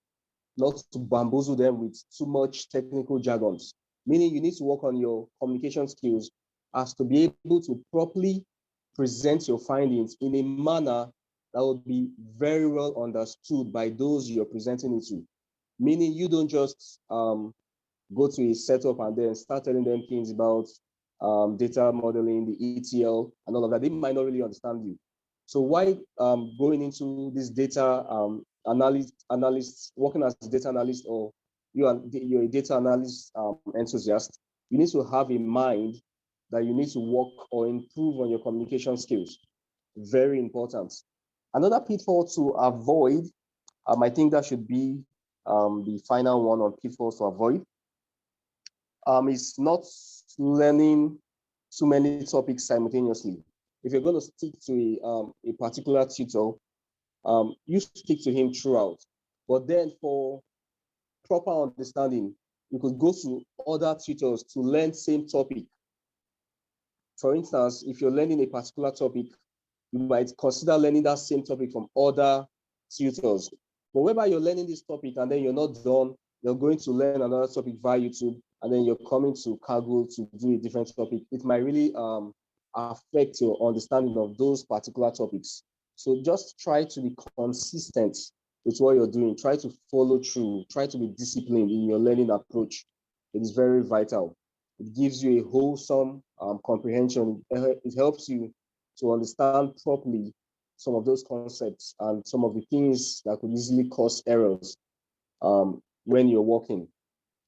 not to bamboozle them with too much technical jargons, meaning you need to work on your communication skills as to be able to properly present your findings in a manner that would be very well understood by those you're presenting it to. Meaning you don't just go to a setup and then start telling them things about data modeling, the ETL, and all of that. They might not really understand you. So why going into this data analyst, working as a data analyst, or you're a data analyst enthusiast, you need to have in mind that you need to work or improve on your communication skills. Very important. Another pitfall to avoid, I think that should be the final one on pitfalls to avoid, is not learning too many topics simultaneously. If you're going to stick to a particular tutor, you stick to him throughout. But then for proper understanding, you could go to other tutors to learn same topic. For instance, if you're learning a particular topic, you might consider learning that same topic from other tutors. But whether you're learning this topic and then you're not done, you're going to learn another topic via YouTube, and then you're coming to Kaggle to do a different topic, it might really affect your understanding of those particular topics. So just try to be consistent with what you're doing. Try to follow through. Try to be disciplined in your learning approach. It is very vital. It gives you a wholesome comprehension. It helps you to understand properly some of those concepts and some of the things that could easily cause errors when you're working.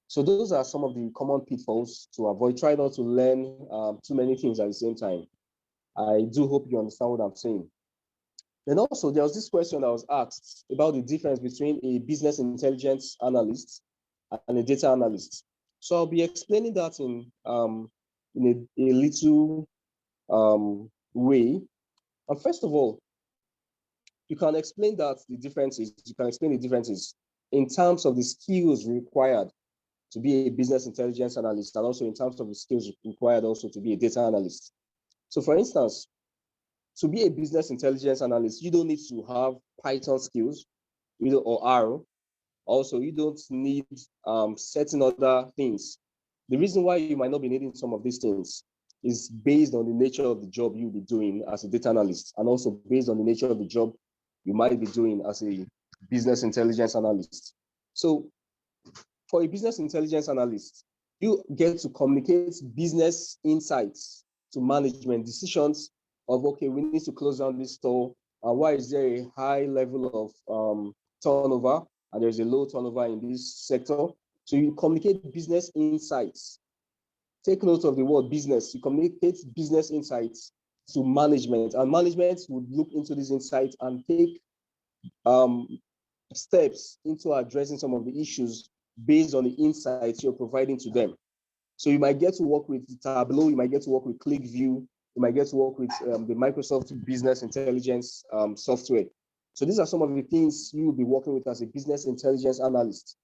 So those are some of the common pitfalls to avoid. Try not to learn too many things at the same time. I do hope you understand what I'm saying. And also, there was this question that was asked about the difference between a business intelligence analyst and a data analyst. So I'll be explaining that in a little way. And first of all, you can explain the differences in terms of the skills required to be a business intelligence analyst, and also in terms of the skills required also to be a data analyst. So for instance, to be a business intelligence analyst, you don't need to have Python skills or R. Also, you don't need certain other things. The reason why you might not be needing some of these things is based on the nature of the job you'll be doing as a data analyst, and also based on the nature of the job you might be doing as a business intelligence analyst. So for a business intelligence analyst, you get to communicate business insights to management decisions of, okay, we need to close down this store. Why is there a high level of turnover and there's a low turnover in this sector? So you communicate business insights. Take note of the word business. You communicate business insights to management, and management would look into these insights and take steps into addressing some of the issues based on the insights you're providing to them. So you might get to work with Tribl, you might get to work with ClickView, you might get to work with the Microsoft Business Intelligence software. So these are some of the things you will be working with as a business intelligence analyst.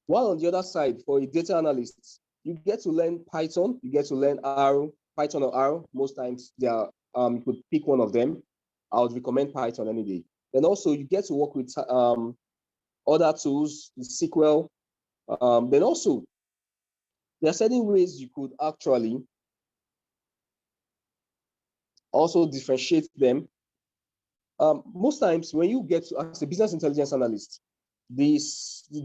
While on the other side, for a data analyst, you get to learn Python, you get to learn R, Python or R. Most times they are, you could pick one of them. I would recommend Python any day. Then also you get to work with other tools, the CWAY. Then also, there are certain ways you could actually also differentiate them. Most times when you get to, as a business intelligence analyst, the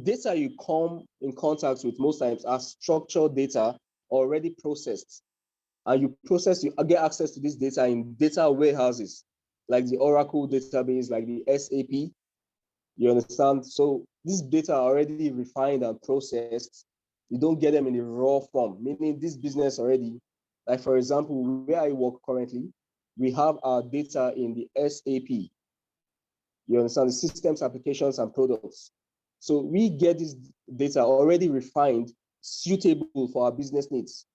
data you come in contact with most times are structured data already processed. And you get access to this data in data warehouses, like the Oracle database, like the SAP. You understand? So this data are already refined and processed. You don't get them in a raw form, meaning this business already, like for example, where I work currently, we have our data in the SAP. You understand? The systems, applications, and products. So we get this data already refined, suitable for our business needs.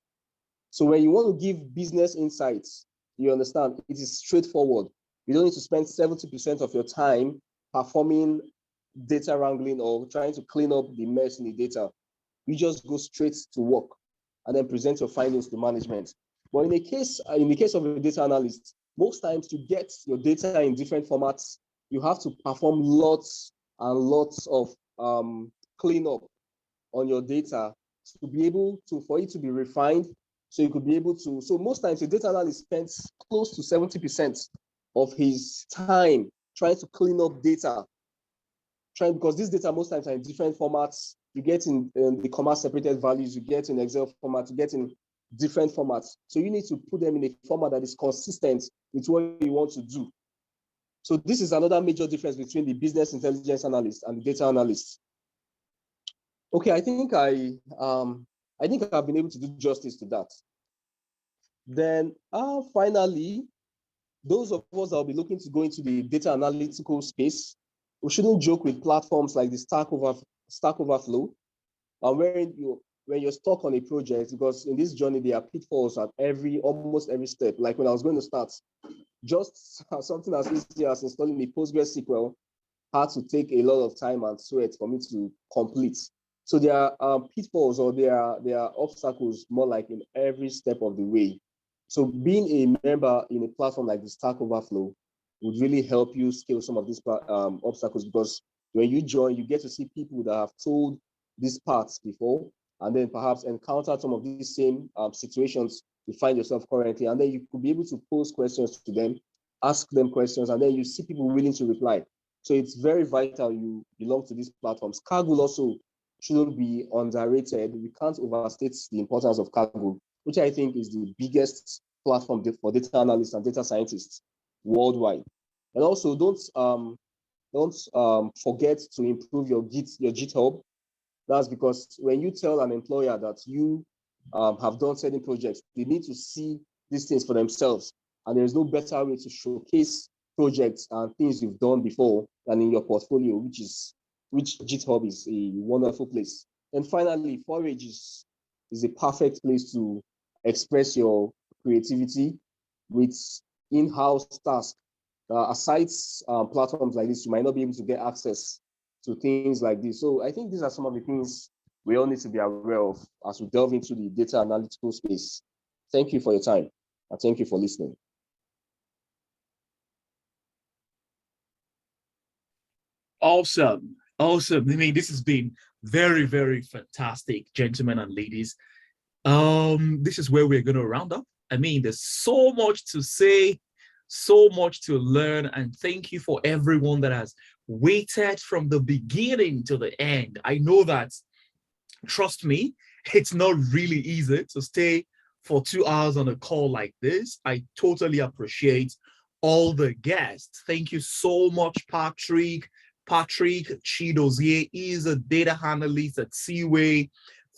So when you want to give business insights, you understand, it is straightforward. You don't need to spend 70% of your time performing data wrangling or trying to clean up the mess in the data. You just go straight to work and then present your findings to management. But in the case of a data analyst, most times to get your data in different formats, you have to perform lots and lots of cleanup on your data to be able to, for it to be refined, So you could be able to, so most times a data analyst spends close to 70% of his time trying to clean up data, because these data most times are in different formats. You get in the comma separated values, you get in Excel format, you get in different formats. So you need to put them in a format that is consistent with what you want to do. So this is another major difference between the business intelligence analyst and the data analyst. Okay, I think I've been able to do justice to that. Then finally, those of us that will be looking to go into the data analytical space, we shouldn't joke with platforms like the Stack Overflow, when you're stuck on a project, because in this journey there are pitfalls at almost every step. Like when I was going to start, just something as easy as installing a PostgreSQL had to take a lot of time and sweat for me to complete. So there are pitfalls, or there are obstacles more like in every step of the way. So being a member in a platform like the Stack Overflow would really help you scale some of these obstacles, because when you join, you get to see people that have told these paths before, and then perhaps encounter some of these same situations you find yourself currently, and then you could be able to pose questions to them, ask them questions, and then you see people willing to reply. So it's very vital you belong to these platforms. Kaggle also shouldn't be underrated. We can't overstate the importance of Kaggle, which I think is the biggest platform for data analysts and data scientists worldwide. And also don't forget to improve your GitHub. That's because when you tell an employer that you have done certain projects, they need to see these things for themselves. And there's no better way to showcase projects and things you've done before than in your portfolio, which GitHub is a wonderful place. And finally, Forage is a perfect place to express your creativity with in-house tasks. Aside platforms like this, you might not be able to get access to things like this. So I think these are some of the things we all need to be aware of as we delve into the data analytical space. Thank you for your time, and thank you for listening. Awesome. Awesome. I mean, this has been very, very fantastic, gentlemen and ladies. This is where we're going to round up. I mean, there's so much to say, so much to learn, and thank you for everyone that has waited from the beginning to the end. I know that, trust me, it's not really easy to stay for 2 hours on a call like this. I totally appreciate all the guests. Thank you so much, Patrick. Chidozie is a data analyst at CWAY.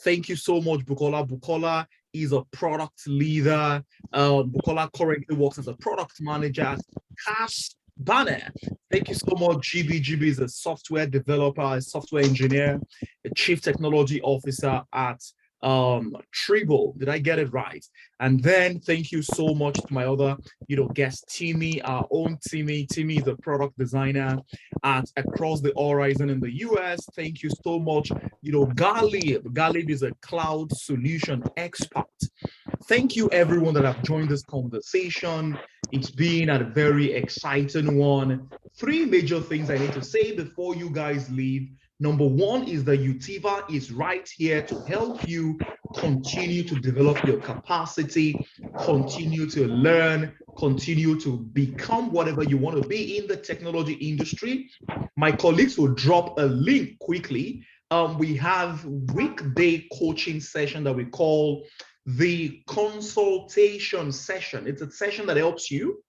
Thank you so much, Bukola. Bukola is a product leader. Bukola currently works as a product manager at Cassbana. Thank you so much, GB. GB is a software developer, a software engineer, a chief technology officer at Tribl. Did I get it right? And then thank you so much to my other, guest, Timmy, our own Timmy. Timmy is a product designer at Across the Horizon in the US. Thank you so much, Ghalib. Ghalib is a cloud solution expert. Thank you everyone that have joined this conversation. It's been a very exciting one. 3 major things I need to say before you guys leave. Number 1 is that Utiva is right here to help you continue to develop your capacity, continue to learn, continue to become whatever you want to be in the technology industry. My colleagues will drop a link quickly. We have weekday coaching session that we call the consultation session. It's a session that helps you,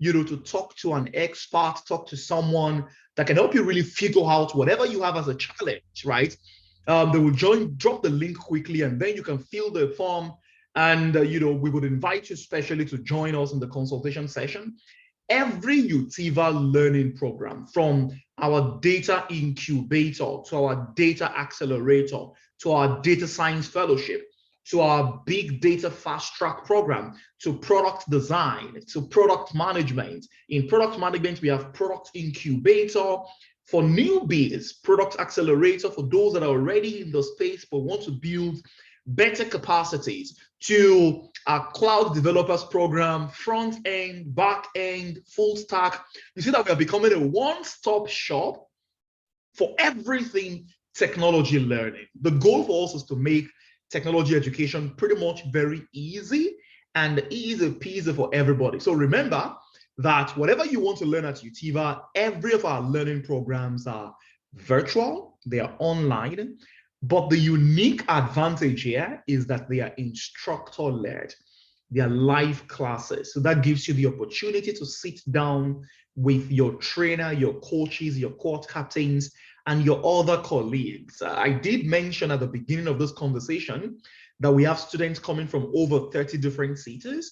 to talk to an expert, talk to someone that can help you really figure out whatever you have as a challenge, right? They will drop the link quickly, and then you can fill the form. And, we would invite you specially to join us in the consultation session. Every Utiva learning program, from our data incubator to our data accelerator to our data science fellowship, to our big data fast track program, to product design, to product management. In product management, we have product incubator for newbies, product accelerator for those that are already in the space but want to build better capacities, to our cloud developers program, front end, back end, full stack. You see that we are becoming a one-stop shop for everything technology learning. The goal for us is to make technology education pretty much very easy and easy peasy for everybody. So remember that whatever you want to learn at Utiva, every of our learning programs are virtual, they are online, but the unique advantage here is that they are instructor-led. They are live classes. So that gives you the opportunity to sit down with your trainer, your coaches, your court captains, and your other colleagues. I did mention at the beginning of this conversation that we have students coming from over 30 different cities.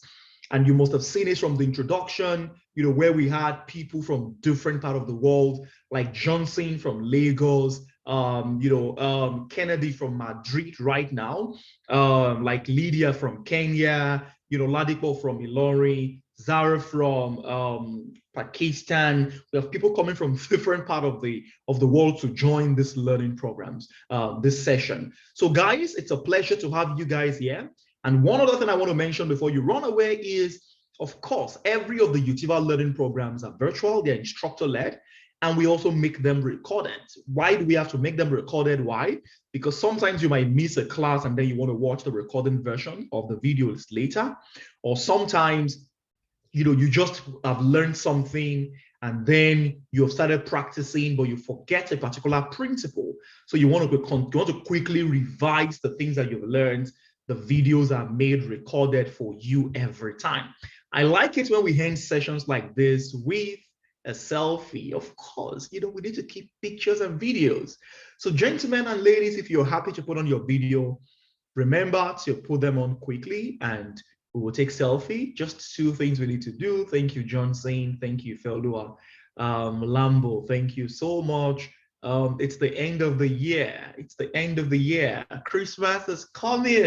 And you must have seen it from the introduction, where we had people from different parts of the world, like Johnson from Lagos, Kennedy from Madrid right now, like Lydia from Kenya, Ladipo from Ilori, Zara from Pakistan. We have people coming from different parts of the world to join this learning programs, this session. So guys, it's a pleasure to have you guys here. And one other thing I want to mention before you run away is, of course, every of the Utiva learning programs are virtual, they're instructor-led, and we also make them recorded. Why do we have to make them recorded? Why? Because sometimes you might miss a class and then you want to watch the recorded version of the videos later, or sometimes you just have learned something and then you have started practicing, but you forget a particular principle. So you want to quickly revise the things that you've learned. The videos are made recorded for you every time. I like it when we end sessions like this with a selfie. Of course, we need to keep pictures and videos. So gentlemen and ladies, if you're happy to put on your video, remember to put them on quickly and we will take selfie. Just 2 things we need to do. Thank you, Johnson. Thank you, Feldua. Lambo, thank you so much. It's the end of the year. It's the end of the year. Christmas is coming.